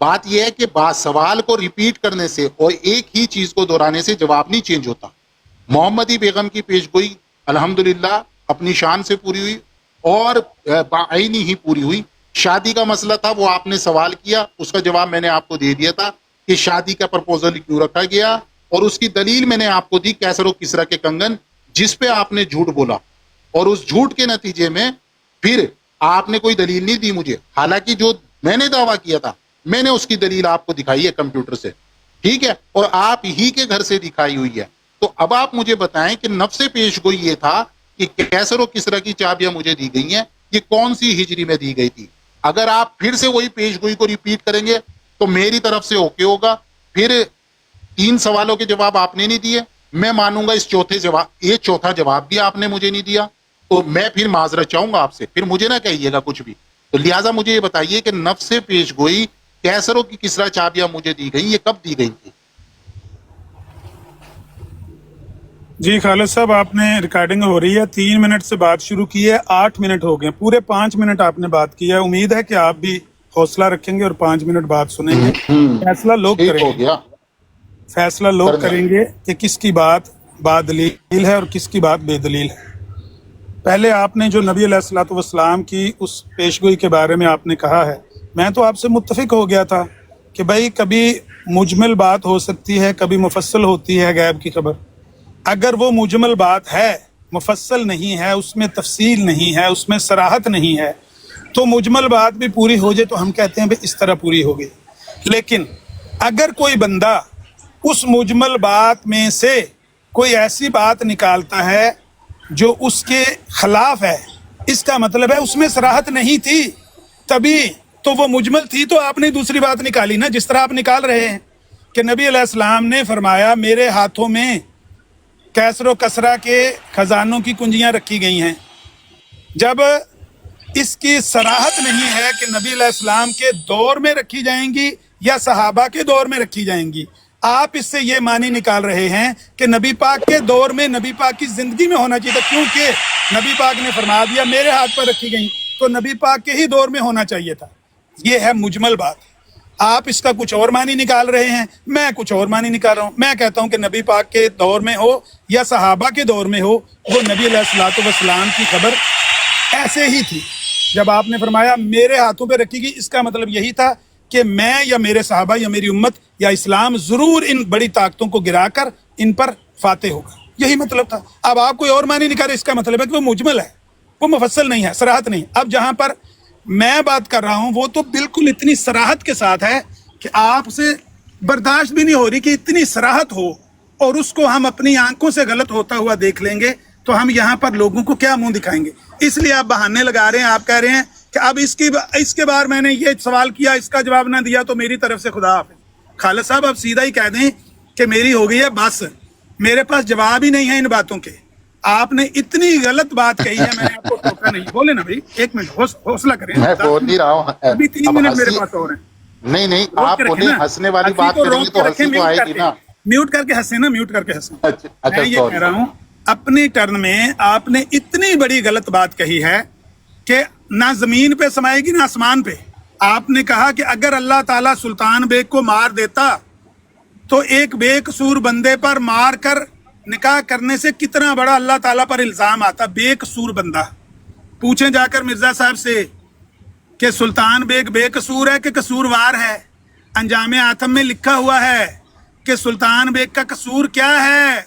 بات یہ ہے کہ سوال کو ریپیٹ کرنے سے اور ایک ہی چیز کو دہرانے سے جواب نہیں چینج ہوتا. محمدی بیگم کی پیش گوئی الحمدللہ اپنی شان سے پوری ہوئی اور بعینی ہی پوری ہوئی. شادی کا مسئلہ تھا وہ آپ نے سوال کیا، اس کا جواب میں نے آپ کو دے دیا تھا کہ شادی کا پرپوزل کیوں رکھا گیا، اور اس کی دلیل میں نے آپ کو دی کیسر و کسرا کے کنگن جس پہ آپ نے جھوٹ بولا، اور اس جھوٹ کے نتیجے میں پھر آپ نے کوئی دلیل نہیں دی مجھے، حالانکہ جو میں نے دعویٰ کیا تھا میں نے اس کی دلیل آپ کو دکھائی ہے کمپیوٹر سے، ٹھیک ہے، اور آپ ہی کے گھر سے دکھائی ہوئی ہے. تو اب آپ مجھے بتائیں کہ نفس پیش گوئی یہ تھا کہ کیسر و کسرا کی چابیاں مجھے دی گئی ہیں، یہ کون سی ہجری میں دی گئی تھی. اگر آپ پھر سے وہی پیش گوئی کو ریپیٹ کریں گے تو میری طرف سے اوکے ہوگا. پھر 3 سوالوں کے جواب آپ نے نہیں دیے، میں مانوں گا یہ چوتھا جواب بھی آپ نے مجھے نہیں دیا، تو میں پھر معذرت چاہوں گا آپ سے، پھر مجھے نہ کہیے گا کچھ بھی. تو لہٰذا مجھے یہ بتائیے کہ نفس پیش گوئی کیسروں کی کسرا چابیاں مجھے دی گئی، یہ کب دی گئی تھی؟ جی خالد صاحب، آپ نے ریکارڈنگ ہو رہی ہے، 3 منٹ سے بات شروع کی ہے، 8 منٹ ہو گئے، پورے 5 منٹ آپ نے بات کی ہے. امید ہے کہ آپ بھی حوصلہ رکھیں گے اور 5 منٹ بات سنیں گے. فیصلہ لوگ ٹھیک کریں ہو گے، گیا، فیصلہ لوگ کرنا کریں گے کہ کس کی بات دلیل ہے اور کس کی بات بے دلیل ہے. پہلے آپ نے جو نبی علیہ الصلوۃ والسلام کی اس پیشگوئی کے بارے میں آپ نے کہا ہے، میں تو آپ سے متفق ہو گیا تھا کہ بھائی کبھی مجمل بات ہو سکتی ہے، کبھی مفصل ہوتی ہے غیب کی خبر. اگر وہ مجمل بات ہے، مفصل نہیں ہے، اس میں تفصیل نہیں ہے، اس میں صراحت نہیں ہے، تو مجمل بات بھی پوری ہو جائے تو ہم کہتے ہیں بھائی اس طرح پوری ہو گئی. لیکن اگر کوئی بندہ اس مجمل بات میں سے کوئی ایسی بات نکالتا ہے جو اس کے خلاف ہے، اس کا مطلب ہے اس میں صراحت نہیں تھی، تبھی تو وہ مجمل تھی تو آپ نے دوسری بات نکالی نا، جس طرح آپ نکال رہے ہیں کہ نبی علیہ السلام نے فرمایا میرے ہاتھوں میں کیسر و کسرا کے خزانوں کی کنجیاں رکھی گئی ہیں. جب اس کی صراحت نہیں ہے کہ نبی علیہ السلام کے دور میں رکھی جائیں گی یا صحابہ کے دور میں رکھی جائیں گی، آپ اس سے یہ معنی نکال رہے ہیں کہ نبی پاک کے دور میں، نبی پاک کی زندگی میں ہونا چاہیے تھا، کیونکہ نبی پاک نے فرما دیا میرے ہاتھ پر رکھی گئیں تو نبی پاک کے ہی دور میں ہونا چاہیے تھا. یہ ہے مجمل بات. آپ اس کا کچھ اور معنی نکال رہے ہیں، میں کچھ اور معنی نکال رہا ہوں. میں کہتا ہوں کہ نبی پاک کے دور میں ہو یا صحابہ کے دور میں ہو، وہ نبی علیہ الصلوۃ والسلام کی خبر ایسے ہی تھی. جب آپ نے فرمایا میرے ہاتھوں پہ رکھی گئی، اس کا مطلب یہی تھا کہ میں یا میرے صحابہ یا میری امت یا اسلام ضرور ان بڑی طاقتوں کو گرا کر ان پر فاتح ہوگا، یہی مطلب تھا. اب آپ کوئی اور معنی نکالے، اس کا مطلب ہے کہ وہ مجمل ہے، وہ مفصل نہیں ہے، صراحت نہیں. اب جہاں پر میں بات کر رہا ہوں وہ تو بالکل اتنی صراحت کے ساتھ ہے کہ آپ سے برداشت بھی نہیں ہو رہی کہ اتنی صراحت ہو، اور اس کو ہم اپنی آنکھوں سے غلط ہوتا ہوا دیکھ لیں گے تو ہم یہاں پر لوگوں کو کیا منہ دکھائیں گے. اس لیے آپ بہانے لگا رہے ہیں، آپ کہہ رہے ہیں کہ اب اس کے بار میں نے یہ سوال کیا، اس کا جواب نہ دیا تو میری طرف سے خدا حافظ. خالد صاحب آپ سیدھا ہی کہہ دیں کہ میری ہو گئی ہے بس، میرے پاس جواب ہی نہیں ہے ان باتوں کے. آپ نے اتنی غلط بات کہی ہے، میں نے آپ کو ٹوکا نہیں. بولے نا بھائی، 1 منٹ حوصلہ کریں. میں بول نہیں رہا ہوں، ابھی 3 منٹ میرے پاس اور ہیں. نہیں آپ بولیں، ہنسنے والی بات کریں گے تو ہنسی تو آئے گی نا. میوٹ کر کے ہنسیں نا، میوٹ کر کے ہنسیں. اچھا میں یہ کہہ رہا ہوں اپنی ٹرن میں آپ نے اتنی بڑی غلط بات کہی ہے کہ نہ زمین پہ سمائے گی نہ آسمان پہ. آپ نے کہا کہ اگر اللہ تعالیٰ سلطان بیگ کو مار دیتا تو ایک بے قصور بندے پر مار کر نکاح کرنے سے کتنا بڑا اللہ تعالیٰ پر الزام آتا. بے قصور بندہ، پوچھیں جا کر مرزا صاحب سے کہ سلطان بیگ بے قصور ہے کہ قصوروار ہے. انجام آتم میں لکھا ہوا ہے کہ سلطان بیگ کا قصور کیا ہے.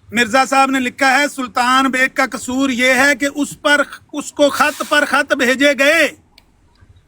مرزا صاحب نے لکھا ہے سلطان بیگ کا قصور یہ ہے کہ اس کو خط پر خط بھیجے گئے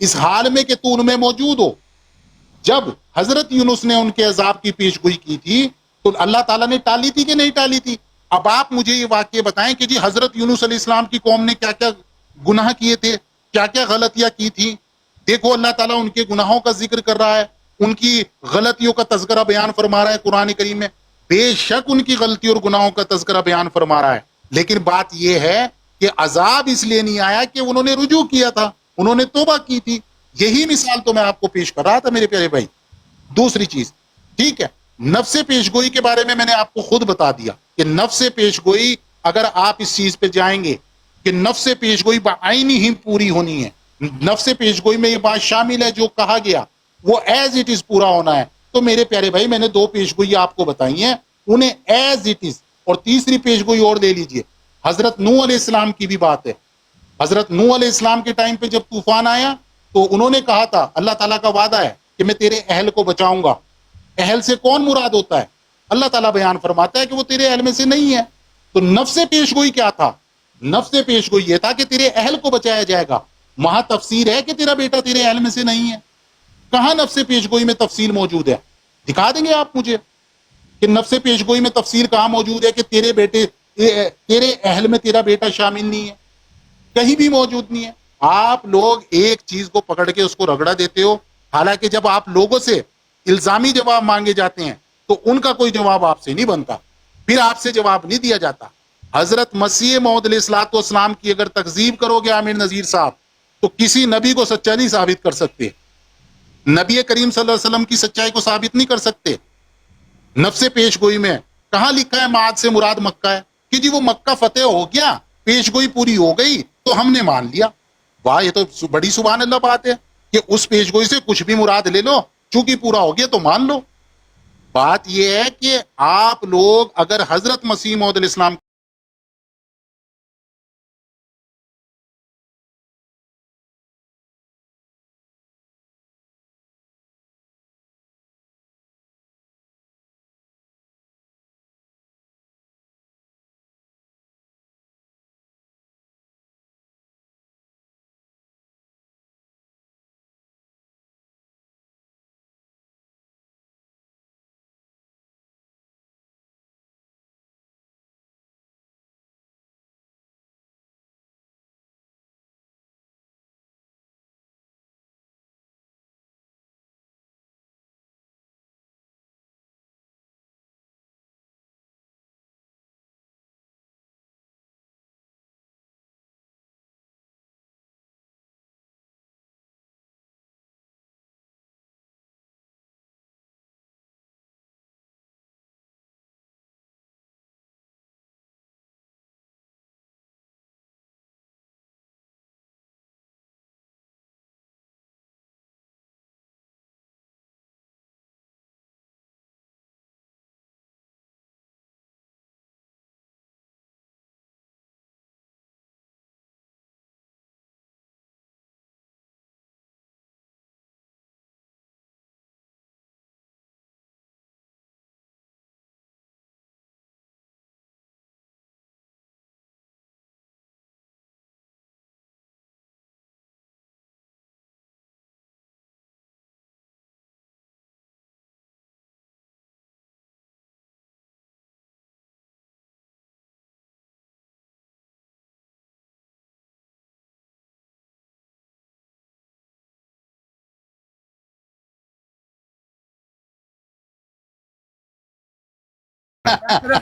اس حال میں کہ تو ان میں موجود ہو. جب حضرت یونس نے ان کے عذاب کی پیش گوئی کی تھی تو اللہ تعالیٰ نے ٹالی تھی کہ نہیں ٹالی تھی؟ اب آپ مجھے یہ واقعہ بتائیں کہ جی حضرت یونس علیہ السلام کی قوم نے کیا کیا گناہ کیے تھے, کیا کیا غلطیاں کی تھیں. دیکھو اللہ تعالیٰ ان کے گناہوں کا ذکر کر رہا ہے, ان کی غلطیوں کا تذکرہ بیان فرما رہا ہے قرآن کریم میں. بے شک ان کی غلطیوں اور گناہوں کا تذکرہ بیان فرما رہا ہے, لیکن بات یہ ہے کہ عذاب اس لیے نہیں آیا کہ انہوں نے رجوع کیا تھا, انہوں نے توبہ کی تھی. یہی مثال تو میں آپ کو پیش کر رہا تھا میرے پیارے بھائی. دوسری چیز, ٹھیک ہے, نفس پیش گوئی کے بارے میں نے آپ کو خود بتا دیا کہ نفس پیش گوئی, اگر آپ اس چیز پہ جائیں گے کہ نفس پیش گوئی بعینی ہی پوری ہونی ہے, نفس پیش گوئی میں یہ بات شامل ہے جو کہا گیا وہ ایز اٹ از پورا ہونا ہے, تو میرے پیارے بھائی میں نے 2 پیش گوئی آپ کو بتائی ہیں, انہیں ایز اٹ از. اور تیسری پیش گوئی اور لے لیجئے, حضرت نوح علیہ السلام کی بھی بات ہے. حضرت نوح علیہ السلام کے ٹائم پہ جب طوفان آیا تو انہوں نے کہا تھا اللہ تعالیٰ کا وعدہ ہے کہ میں تیرے اہل کو بچاؤں گا. اہل سے کون مراد ہوتا ہے؟ اللہ تعالیٰ بیان فرماتا ہے کہ وہ تیرے اہل میں سے نہیں ہے. تو نفس پیش گوئی کیا تھا؟ نفس پیش گوئی یہ تھا کہ تیرے اہل کو بچایا جائے گا. وہاں تفسیر ہے کہ تیرا بیٹا تیرے اہل میں سے نہیں ہے. کہاں نفس پیش گوئی میں تفصیل موجود ہے؟ دکھا دیں گے آپ مجھے کہ نفس پیش گوئی میں تفصیل کہاں موجود ہے کہ تیرے بیٹے تیرے اہل میں تیرا بیٹا شامل نہیں ہے؟ کہیں بھی موجود نہیں ہے. آپ لوگ ایک چیز کو پکڑ کے اس کو رگڑا دیتے ہو, حالانکہ جب آپ لوگوں سے الزامی جواب مانگے جاتے ہیں تو ان کا کوئی جواب آپ سے نہیں بنتا, پھر آپ سے جواب نہیں دیا جاتا. حضرت مسیح موعود علیہ الصلوۃ والسلام کی اگر تکذیب کرو گے عامر نذیر صاحب تو کسی نبی کو سچا نہیں ثابت کر سکتے. نبی کریم صلی اللہ علیہ وسلم کی سچائی کو ثابت نہیں کر سکتے. نفس پیش گوئی میں کہاں لکھا ہے معاد سے مراد مکہ ہے کہ جی وہ مکہ فتح ہو گیا, پیش گوئی پوری ہو گئی تو ہم نے مان لیا. واہ, یہ تو بڑی سبحان اللہ بات ہے کہ اس پیش گوئی سے کچھ بھی مراد لے لو, چونکہ پورا ہو گیا تو مان لو. بات یہ ہے کہ آپ لوگ اگر حضرت مسیح موعود علیہ السلام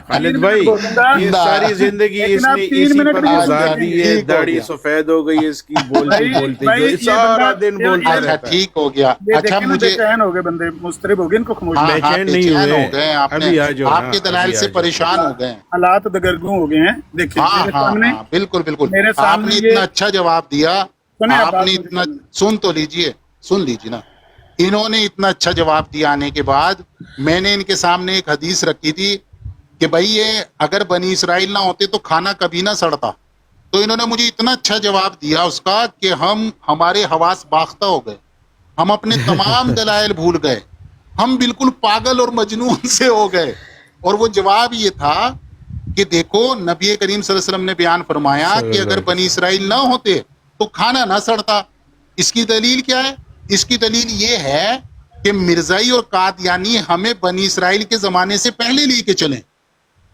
خالد بھائی یہ ساری زندگی اس نے اسی پر گزار دی ہے, داڑھی سفید ہو گئی اس کی, بولتی بولتی سارا دن بولتا اچھا رہتا ہے. ٹھیک ہو گیا. اچھا مجھے چین ہو گئے بندے, مسترب ہو گئے, ان کو خاموش ہاں بے ہاں چین بے نہیں چین ہوئے. ہو گئے ہیں, آپ ابھی آ نے جاؤ آپ کے نا, دلائل ابھی آ سے جاؤ. پریشان ہو گئے ہیں. حالات دگرگوں ہو گئے ہیں. دیکھیں ہاں میرے ہاں سامنے ہاں بالکل بالکل, میرے آپ سامنے نے یہ اتنا اچھا جواب دیا, سنیں آپ آپ بات نے میری اتنا سنیں. سن تو لیجئے, سن لیجئے نا. انہوں نے اتنا اچھا جواب دیا آنے کے بعد میں نے ان کے سامنے ایک حدیث رکھی تھی کہ بھائی یہ اگر بنی اسرائیل نہ ہوتے تو کھانا کبھی نہ سڑتا. تو انہوں نے مجھے اتنا اچھا جواب دیا اس کا کہ ہمارے حواس باختہ ہو گئے, ہم اپنے تمام دلائل بھول گئے, ہم بالکل پاگل اور مجنون سے ہو گئے. اور وہ جواب یہ تھا کہ دیکھو نبی کریم صلی اللہ علیہ وسلم نے بیان فرمایا صلی کہ اللہ اگر علیہ بنی وسلم. اسرائیل نہ ہوتے تو کھانا نہ سڑتا. اس کی دلیل کیا ہے؟ اس کی دلیل یہ ہے کہ مرزائی اور قادیانی ہمیں بنی اسرائیل کے زمانے سے پہلے لے کے چلیں.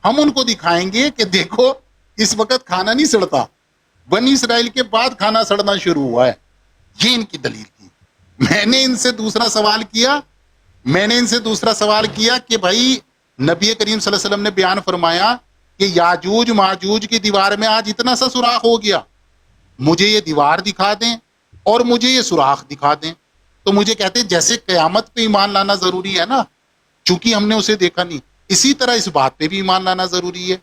ہم ان کو دکھائیں گے کہ دیکھو اس وقت کھانا نہیں سڑتا، بنی اسرائیل کے بعد کھانا سڑنا شروع ہوا ہے. یہ ان کی دلیل تھی. میں نے ان سے دوسرا سوال کیا کہ بھائی نبی کریم صلی اللہ علیہ وسلم نے بیان فرمایا کہ یاجوج ماجوج کی دیوار میں آج اتنا سا سوراخ ہو گیا، مجھے یہ دیوار دکھا دیں اور مجھے یہ سوراخ دکھا دیں. تو مجھے کہتے ہیں جیسے قیامت پہ ایمان لانا ضروری ہے نا، چونکہ ہم نے اسے دیکھا نہیں، اسی طرح اس بات پہ بھی ایمان لانا ضروری ہے.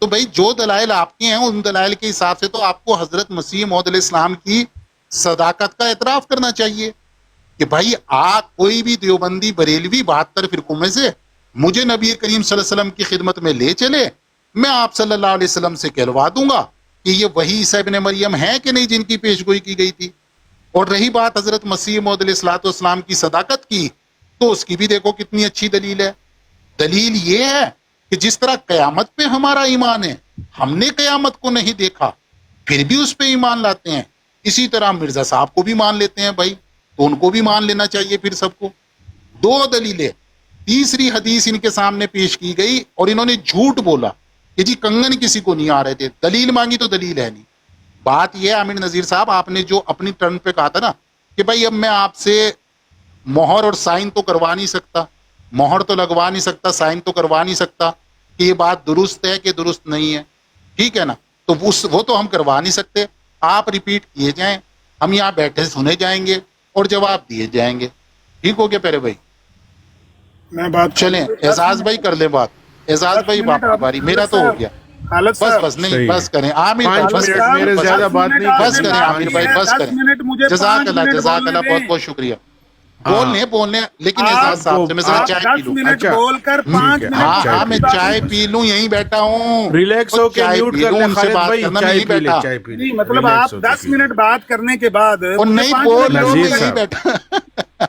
تو بھائی جو دلائل آپ کے ہیں ان دلائل کے حساب سے تو آپ کو حضرت مسیح موعود علیہ السلام کی صداقت کا اعتراف کرنا چاہیے کہ بھائی آپ کوئی بھی دیوبندی بریلوی 72 فرقوں میں سے مجھے نبی کریم صلی اللہ علیہ وسلم کی خدمت میں لے چلے، میں آپ صلی اللہ علیہ وسلم سے کہلوا دوں گا کہ یہ وہی عیسیٰ ابن مریم ہے کہ نہیں جن کی پیشگوئی کی گئی تھی. اور رہی بات حضرت مسیح موعود علیہ السلام کی صداقت کی، تو اس کی بھی دیکھو کتنی اچھی دلیل ہے. دلیل یہ ہے کہ جس طرح قیامت پہ ہمارا ایمان ہے، ہم نے قیامت کو نہیں دیکھا پھر بھی اس پہ ایمان لاتے ہیں، اسی طرح مرزا صاحب کو بھی مان لیتے ہیں بھائی، تو ان کو بھی مان لینا چاہیے پھر سب کو. 2 دلیلیں. تیسری حدیث ان کے سامنے پیش کی گئی اور انہوں نے جھوٹ بولا کہ جی کنگن کسی کو نہیں آ رہے تھے. دلیل مانگی تو دلیل ہے نہیں. بات یہ ہے عامر نذیر صاحب، آپ نے جو اپنی ٹرن پہ کہا تھا نا کہ بھائی اب میں آپ سے مہر اور سائن تو کروا نہیں سکتا، مہر تو لگوا نہیں سکتا، سائن تو کروا نہیں سکتا کہ یہ بات درست ہے کہ درست نہیں ہے، ٹھیک ہے نا، تو وہ تو ہم کروا نہیں سکتے. آپ ریپیٹ کیے جائیں، ہم یہاں بیٹھے سنے جائیں گے اور جواب دیے جائیں گے. ٹھیک ہو گیا پیارے بھائی؟ میں بات چلیں اعزاز بھائی کر لیں بات. اعزاز بھائی باپ کی باری، میرا تو ہو گیا. بس نہیں، بس کریں عامر بھائی، 5 بس منٹ کریں، میرے زیادہ بات نہیں بس کریں. کریں عامر بھائی، بس کریں. جزاک اللہ بہت بہت شکریہ. بولنے لیکن اعزاز صاحب سے میں ذرا چائے پی لوں. اچھا بول کر 5 منٹ ہاں میں چائے پی لوں، یہیں بیٹھا ہوں. ریلیکس ہو کے چائے میوٹ پی کر لوں، لیں ان سے خالد بات بھائی، کرنا چائے نہیں پی لیں، بیٹھا. چائے پی لیں. مطلب آپ 10 منٹ بات کرنے کے بعد اور نہیں بول لو، میں یہیں بیٹھا.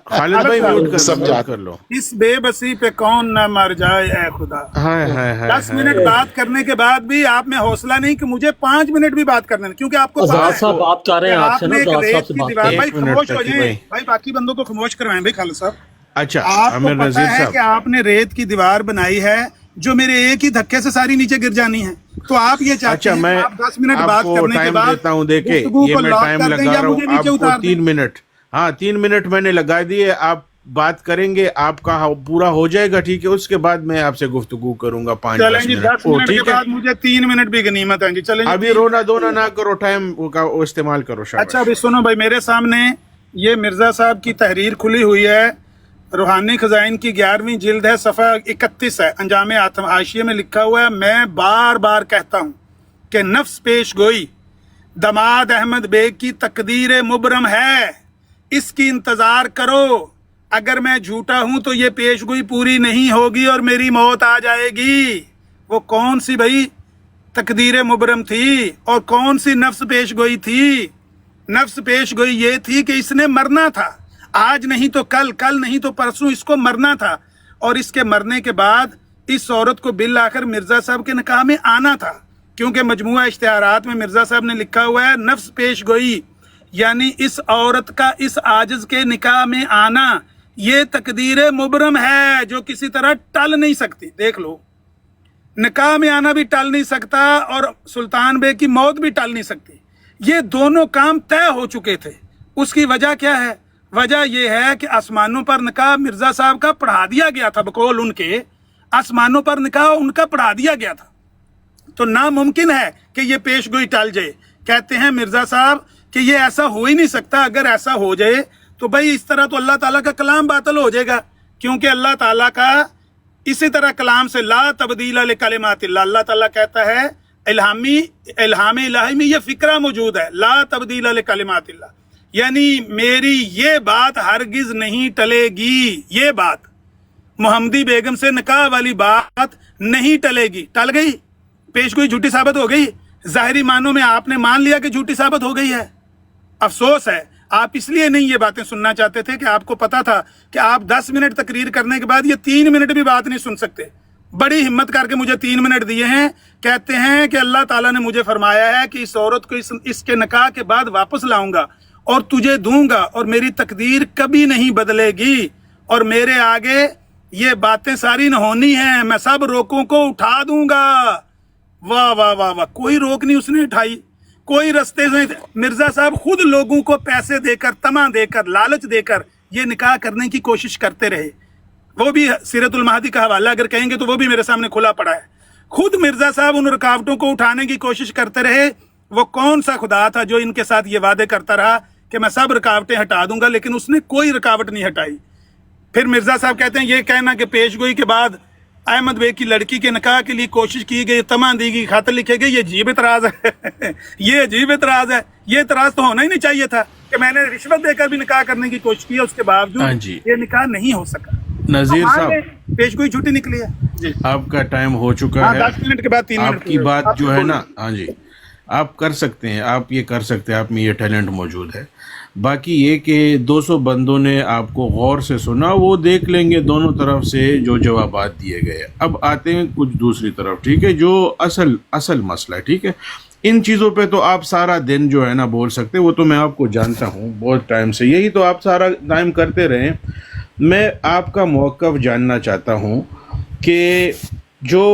خالد بھئی میوٹ سمجھا کر لو. اس بے بسی پہ کون نہ مر جائے اے خدا. ہائے ہائے ہائے 10 منٹ بات کرنے کے بعد بھی آپ میں حوصلہ نہیں کہ مجھے 5 منٹ بھی بات کرنا ہے، کیونکہ آپ کو آزاد صاحب بات کر رہے ہیں آپ سے نا، آزاد صاحب سے بات بھائی ایک منٹ خاموش ہو تک جائیں بھائی. بھائی، باقی بندوں کو خاموش کروائیں بھائی. خالد صاحب اچھا آپ کو عامر پتا نذیر ہے صاحب، کہ آپ نے ریت کی دیوار بنائی ہے جو میرے ایک ہی دھکے سے ساری نیچے گر جانی ہے، تو آپ یہ چاہتے اچھا ہیں میں آپ 10 منٹ آپ بات کو کرنے کے ٹائم بعد دیتا ہوں. دیکھیں گفتگو یہ کو میں لاک ٹائم کر دیں لگا یا رہا ہوں مجھے نیچے آپ کو اتار دیں. 3 منٹ. ہاں 3 منٹ میں نے لگا دیے، آپ بات کریں گے، آپ کا پورا ہو جائے گا ٹھیک ہے، اس کے بعد میں آپ سے گفتگو کروں گا 5-10 جی، منٹ 10 کو. منٹ کے ٹھیک ہے، بعد مجھے 3 منٹ بھی غنیمت ہے جی. چلیں جی، ابھی رونا دھونا نہ کرو، ٹائم کا استعمال کرو. اچھا شاباش. ابھی سنو بھائی، میرے سامنے یہ مرزا صاحب کی تحریر کھلی ہوئی ہے، روحانی خزائن کی 11ویں جلد ہے، صفحہ 31 ہے، انجام آتم، حاشیے میں لکھا ہوا ہے: میں بار بار کہتا ہوں کہ نفس پیش گوئی دماد احمد بیگ کی تقدیر مبرم ہے، اس کی انتظار کرو. اگر میں جھوٹا ہوں تو یہ پیش گوئی پوری نہیں ہوگی اور میری موت آ جائے گی. وہ کون سی بھائی تقدیر مبرم تھی اور کون سی نفس پیش گوئی تھی؟ نفس پیش گوئی یہ تھی کہ اس نے مرنا تھا، آج نہیں تو کل، کل نہیں تو پرسوں اس کو مرنا تھا، اور اس کے مرنے کے بعد اس عورت کو بالآخر مرزا صاحب کے نکاح میں آنا تھا، کیونکہ مجموعہ اشتہارات میں مرزا صاحب نے لکھا ہوا ہے نفس پیش گوئی یعنی اس عورت کا اس عاجز کے نکاح میں آنا یہ تقدیر مبرم ہے جو کسی طرح ٹل نہیں سکتی. دیکھ لو، نکاح میں آنا بھی ٹل نہیں سکتا اور سلطان بے کی موت بھی ٹل نہیں سکتی. یہ دونوں کام طے ہو چکے تھے. اس کی وجہ کیا ہے؟ وجہ یہ ہے کہ آسمانوں پر نکاح مرزا صاحب کا پڑھا دیا گیا تھا، بقول ان کے آسمانوں پر نکاح ان کا پڑھا دیا گیا تھا، تو ناممکن ہے کہ یہ پیش گوئی ٹل جائے. کہتے ہیں مرزا صاحب کہ یہ ایسا ہو ہی نہیں سکتا، اگر ایسا ہو جائے تو بھائی اس طرح تو اللہ تعالیٰ کا کلام باطل ہو جائے گا، کیونکہ اللہ تعالیٰ کا اسی طرح کلام سے لا تبدیل لکلمات اللہ، اللہ تعالیٰ کہتا ہے الہام الہی میں یہ فکرہ موجود ہے، لا تبدیل لکلمات اللہ، یعنی میری یہ بات ہرگز نہیں ٹلے گی. یہ بات محمدی بیگم سے نکاح والی بات نہیں ٹلے گی. ٹل گئی، پیش گوئی جھوٹی ثابت ہو گئی، ظاہری معنوں میں آپ نے مان لیا کہ جھوٹی ثابت ہو گئی ہے. افسوس ہے آپ اس لیے نہیں یہ باتیں سننا چاہتے تھے کہ آپ کو پتا تھا کہ آپ 10 منٹ تقریر کرنے کے بعد یہ 3 منٹ بھی بات نہیں سن سکتے. بڑی ہمت کر کے مجھے 3 منٹ دیے ہیں. کہتے ہیں کہ اللہ تعالیٰ نے مجھے فرمایا ہے کہ اس عورت کو اس کے نکاح کے بعد واپس لاؤں گا، اور تجھے دوں گا اور میری تقدیر کبھی نہیں بدلے گی اور میرے آگے یہ باتیں ساری نہ ہونی ہیں، میں سب روکوں کو اٹھا دوں گا۔ واہ واہ واہ واہ، کوئی روک نہیں اس نے اٹھائی، کوئی رستے سے۔ مرزا صاحب خود لوگوں کو پیسے دے کر، طمع دے کر، لالچ دے کر یہ نکاح کرنے کی کوشش کرتے رہے۔ وہ بھی سیرت المہدی کا حوالہ اگر کہیں گے تو وہ بھی میرے سامنے کھلا پڑا ہے۔ خود مرزا صاحب ان رکاوٹوں کو اٹھانے کی کوشش کرتے رہے۔ وہ کون سا خدا تھا جو ان کے ساتھ یہ وعدے کرتا رہا کہ میں سب رکاوٹیں ہٹا دوں گا، لیکن اس نے کوئی رکاوٹ نہیں ہٹائی۔ پھر مرزا صاحب کہتے ہیں یہ کہنا کہ پیش گوئی کے بعد احمد بے کی لڑکی کے نکاح کے لیے کوشش کی گئی، طمع دی گئی، خط لکھے گئے، یہ عجیب اعتراض ہے یہ عجیب اعتراض ہے۔ یہ اعتراض تو ہونا ہی نہیں چاہیے تھا کہ میں نے رشوت دے کر بھی نکاح کرنے کی کوشش کی، اس کے باوجود یہ نکاح نہیں ہو سکا۔ نذیر صاحب پیش گوئی چھوٹی نکلی ہے جی، آپ کا ٹائم ہو چکا ہے، 10 منٹ کے بعد 3 منٹ آپ کی بات جو ہے نا، ہاں جی آپ کر سکتے ہیں، آپ یہ کر سکتے ہیں، آپ میں یہ ٹیلنٹ موجود ہے۔ باقی یہ کہ 200 بندوں نے آپ کو غور سے سنا، وہ دیکھ لیں گے دونوں طرف سے جو جوابات دیے گئے۔ اب آتے ہیں کچھ دوسری طرف، ٹھیک ہے، جو اصل مسئلہ ہے، ٹھیک ہے۔ ان چیزوں پہ تو آپ سارا دن جو ہے نا بول سکتے، وہ تو میں آپ کو جانتا ہوں بہت ٹائم سے، یہی تو آپ سارا ٹائم کرتے رہے۔ میں آپ کا موقف جاننا چاہتا ہوں کہ جو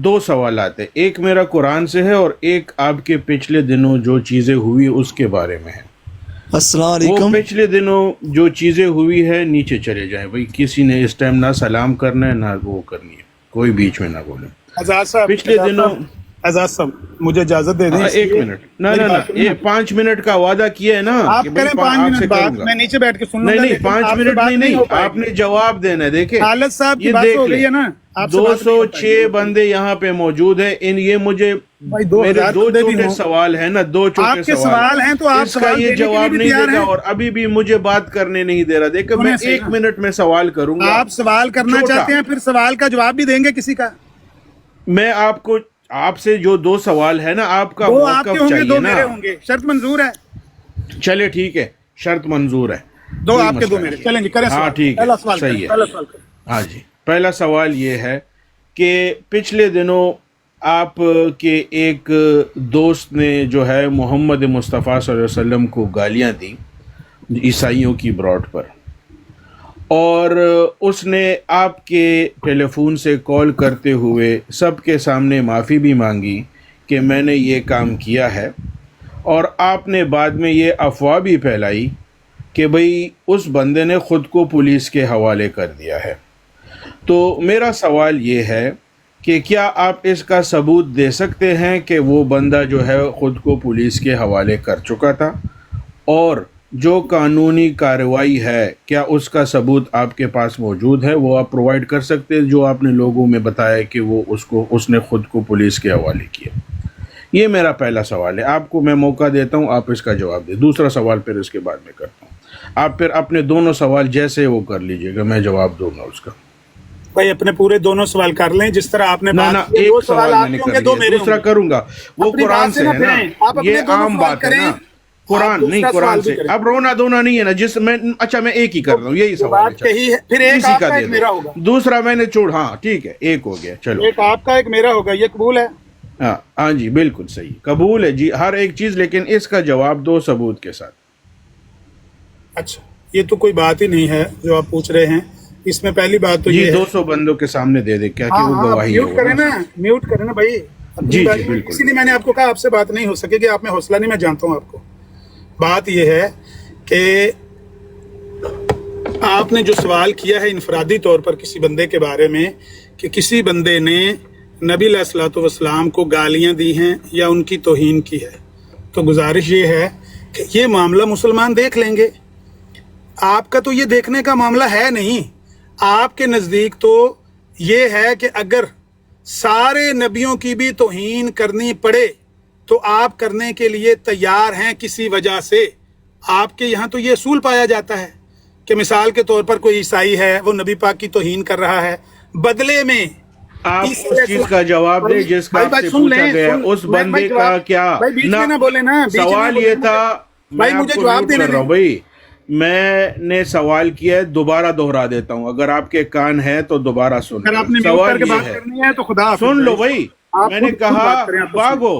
2 سوالات ہیں، ایک میرا قرآن سے ہے اور ایک آپ کے پچھلے دنوں جو چیزیں ہوئی اس کے بارے میں ہے۔ السلام وہ علیکم۔ پچھلے دنوں جو چیزیں ہوئی ہے نیچے چلے جائیں بھائی، کسی نے اس ٹائم نہ سلام کرنا ہے نہ وہ کرنی ہے، کوئی بیچ میں نہ بولے۔ آزاد صاحب، پچھلے دنوں آزاد صاحب مجھے اجازت دے دیں۔ ایک منٹ، نہ یہ 5 منٹ کا وعدہ کیا ہے نا آپ کہ بھائی کریں 5 آپ منٹ سے بعد، کروں گا۔ میں نیچے بیٹھ کے سن لوں گا۔ نہیں لیکن 5 آپ سے منٹ بات نہیں، ہو پائے آپ گی۔ نے جواب دینا ہے۔ دیکھیں خالد صاحب کی یہ بات دیکھ ہو گئی ہے لیں، نا، آپ سے بات نہیں ہو پائے گی۔ 206 بندے یہاں پہ موجود ہیں، یہ مجھے بھائی 2000 میرے 2 بندے بھی چھوٹے ہوں۔ سوال ہیں نا، 2 چھوٹے آپ کے سوال ہیں تو آپ اس کا سوال یہ دینے کے لیے جواب بھی نہیں تیار دے گا ہیں۔ اور ابھی بھی مجھے بات کرنے نہیں دے رہا۔ دیکھیں میں 1 منٹ میں سوال کروں گا، آپ سوال کرنا چھوٹا۔ چاہتے ہیں پھر سوال کا جواب بھی دیں گے کسی کا؟ میں آپ سے جو 2 سوال ہے نا، آپ کا 2 آپ کے موقف ہوں گے، 2 چاہیے میرے نا۔ ہوں گے، شرط منظور ہے؟ چلے ٹھیک ہے، شرط منظور ہے، 2 کوئی آپ کے، 2 مسئلہ میرے، نہیں۔ چلیں جی کریں ہاں سوال۔ ٹھیک ہے، پہلا سوال صحیح کریں، ہے۔ پہلا سوال کریں۔ ہاں جی، پہلا سوال یہ ہے کہ پچھلے دنوں آپ کے ایک دوست نے جو ہے محمد مصطفیٰ صلی اللہ علیہ وسلم کو گالیاں دی عیسائیوں کی براڈ پر، اور اس نے آپ کے ٹیلی فون سے کال کرتے ہوئے سب کے سامنے معافی بھی مانگی کہ میں نے یہ کام کیا ہے، اور آپ نے بعد میں یہ افواہ بھی پھیلائی کہ بھئی اس بندے نے خود کو پولیس کے حوالے کر دیا ہے۔ تو میرا سوال یہ ہے کہ کیا آپ اس کا ثبوت دے سکتے ہیں کہ وہ بندہ جو ہے خود کو پولیس کے حوالے کر چکا تھا، اور جو قانونی کارروائی ہے کیا اس کا ثبوت آپ کے پاس موجود ہے، وہ آپ پرووائڈ کر سکتے ہیں جو آپ نے لوگوں میں بتایا کہ وہ اس نے خود کو پولیس کے حوالے کیا؟ یہ میرا پہلا سوال ہے، آپ کو میں موقع دیتا ہوں، آپ اس کا جواب دیں۔ دوسرا سوال پھر اس کے بعد میں کرتا ہوں، آپ پھر اپنے دونوں سوال جیسے وہ کر لیجئے گا، میں جواب دوں گا اس کا۔ بھائی اپنے پورے دونوں سوال کر لیں جس طرح آپ نے نہ بات کی۔ 2 ایک سوال میں نے آپ کے کر ہوں گے، 2 لیا، میرے دوسرا ہوں گے۔ کروں گا، وہ اپنی قرآن بات سے سے نہ ہے نا، پھریں، آپ اپنے یہ دونوں عام سوال بات ہے کریں، نا، آپ قرآن نہیں دوسرا قرآن سوال بھی سے۔ کریں۔ اب رونا دھونا نہیں ہے نا، جس میں اچھا میں ایک ہی کر رہا ہوں، یہی سوال بات کہی ہے، پھر ایک اسی آپ کا کا دے ایک دو۔ میرا ہوگا، دوسرا میں نے چھوڑ، ہاں ٹھیک ہے، ایک ہو گیا، چلو ایک آپ کا ایک میرا ہوگا، یہ قبول ہے؟ ہاں جی بالکل صحیح، قبول ہے جی ہر ایک چیز، لیکن اس کا جواب 2 ثبوت کے ساتھ۔ اچھا یہ تو کوئی بات ہی نہیں ہے جو آپ پوچھ رہے ہیں، اس میں پہلی بات تو جی یہ ہے 200 بندوں کے سامنے دے دے، کیا کہ وہ گواہی ہے میوٹ کریں نا، میوٹ کریں نا بھائی۔ جی جی بالکل، اسی لیے میں نے آپ کو کہا آپ سے بات نہیں ہو سکے گی، آپ میں حوصلہ نہیں، میں جانتا ہوں آپ کو۔ بات یہ ہے کہ آپ نے جو سوال کیا ہے انفرادی طور پر کسی بندے کے بارے میں کہ کسی بندے نے نبی علیہ الصلوۃ والسلام کو گالیاں دی ہیں یا ان کی توہین کی ہے، تو گزارش یہ ہے کہ یہ معاملہ مسلمان دیکھ لیں گے۔ آپ کا تو یہ دیکھنے کا معاملہ ہے نہیں، آپ کے نزدیک تو یہ ہے کہ اگر سارے نبیوں کی بھی توہین کرنی پڑے تو آپ کرنے کے لیے تیار ہیں کسی وجہ سے۔ آپ کے یہاں تو یہ اصول پایا جاتا ہے کہ مثال کے طور پر کوئی عیسائی ہے، وہ نبی پاک کی توہین کر رہا ہے، بدلے میں آپ اس چیز کا جواب دیں جس کا آپ سے پوچھا گیا، اس بندے کا کیا نہ بولے نا، سوال یہ تھا، بھائی مجھے جواب دینے دیں۔ بھائی میں نے سوال کیا ہے، دوبارہ دہرا دیتا ہوں، اگر آپ کے کان ہے تو دوبارہ سن اگر آپ نے میوٹ کر کے بات کرنی ہے تو خدا حافظ۔ سن لو بھائی، میں نے کہا بھاگو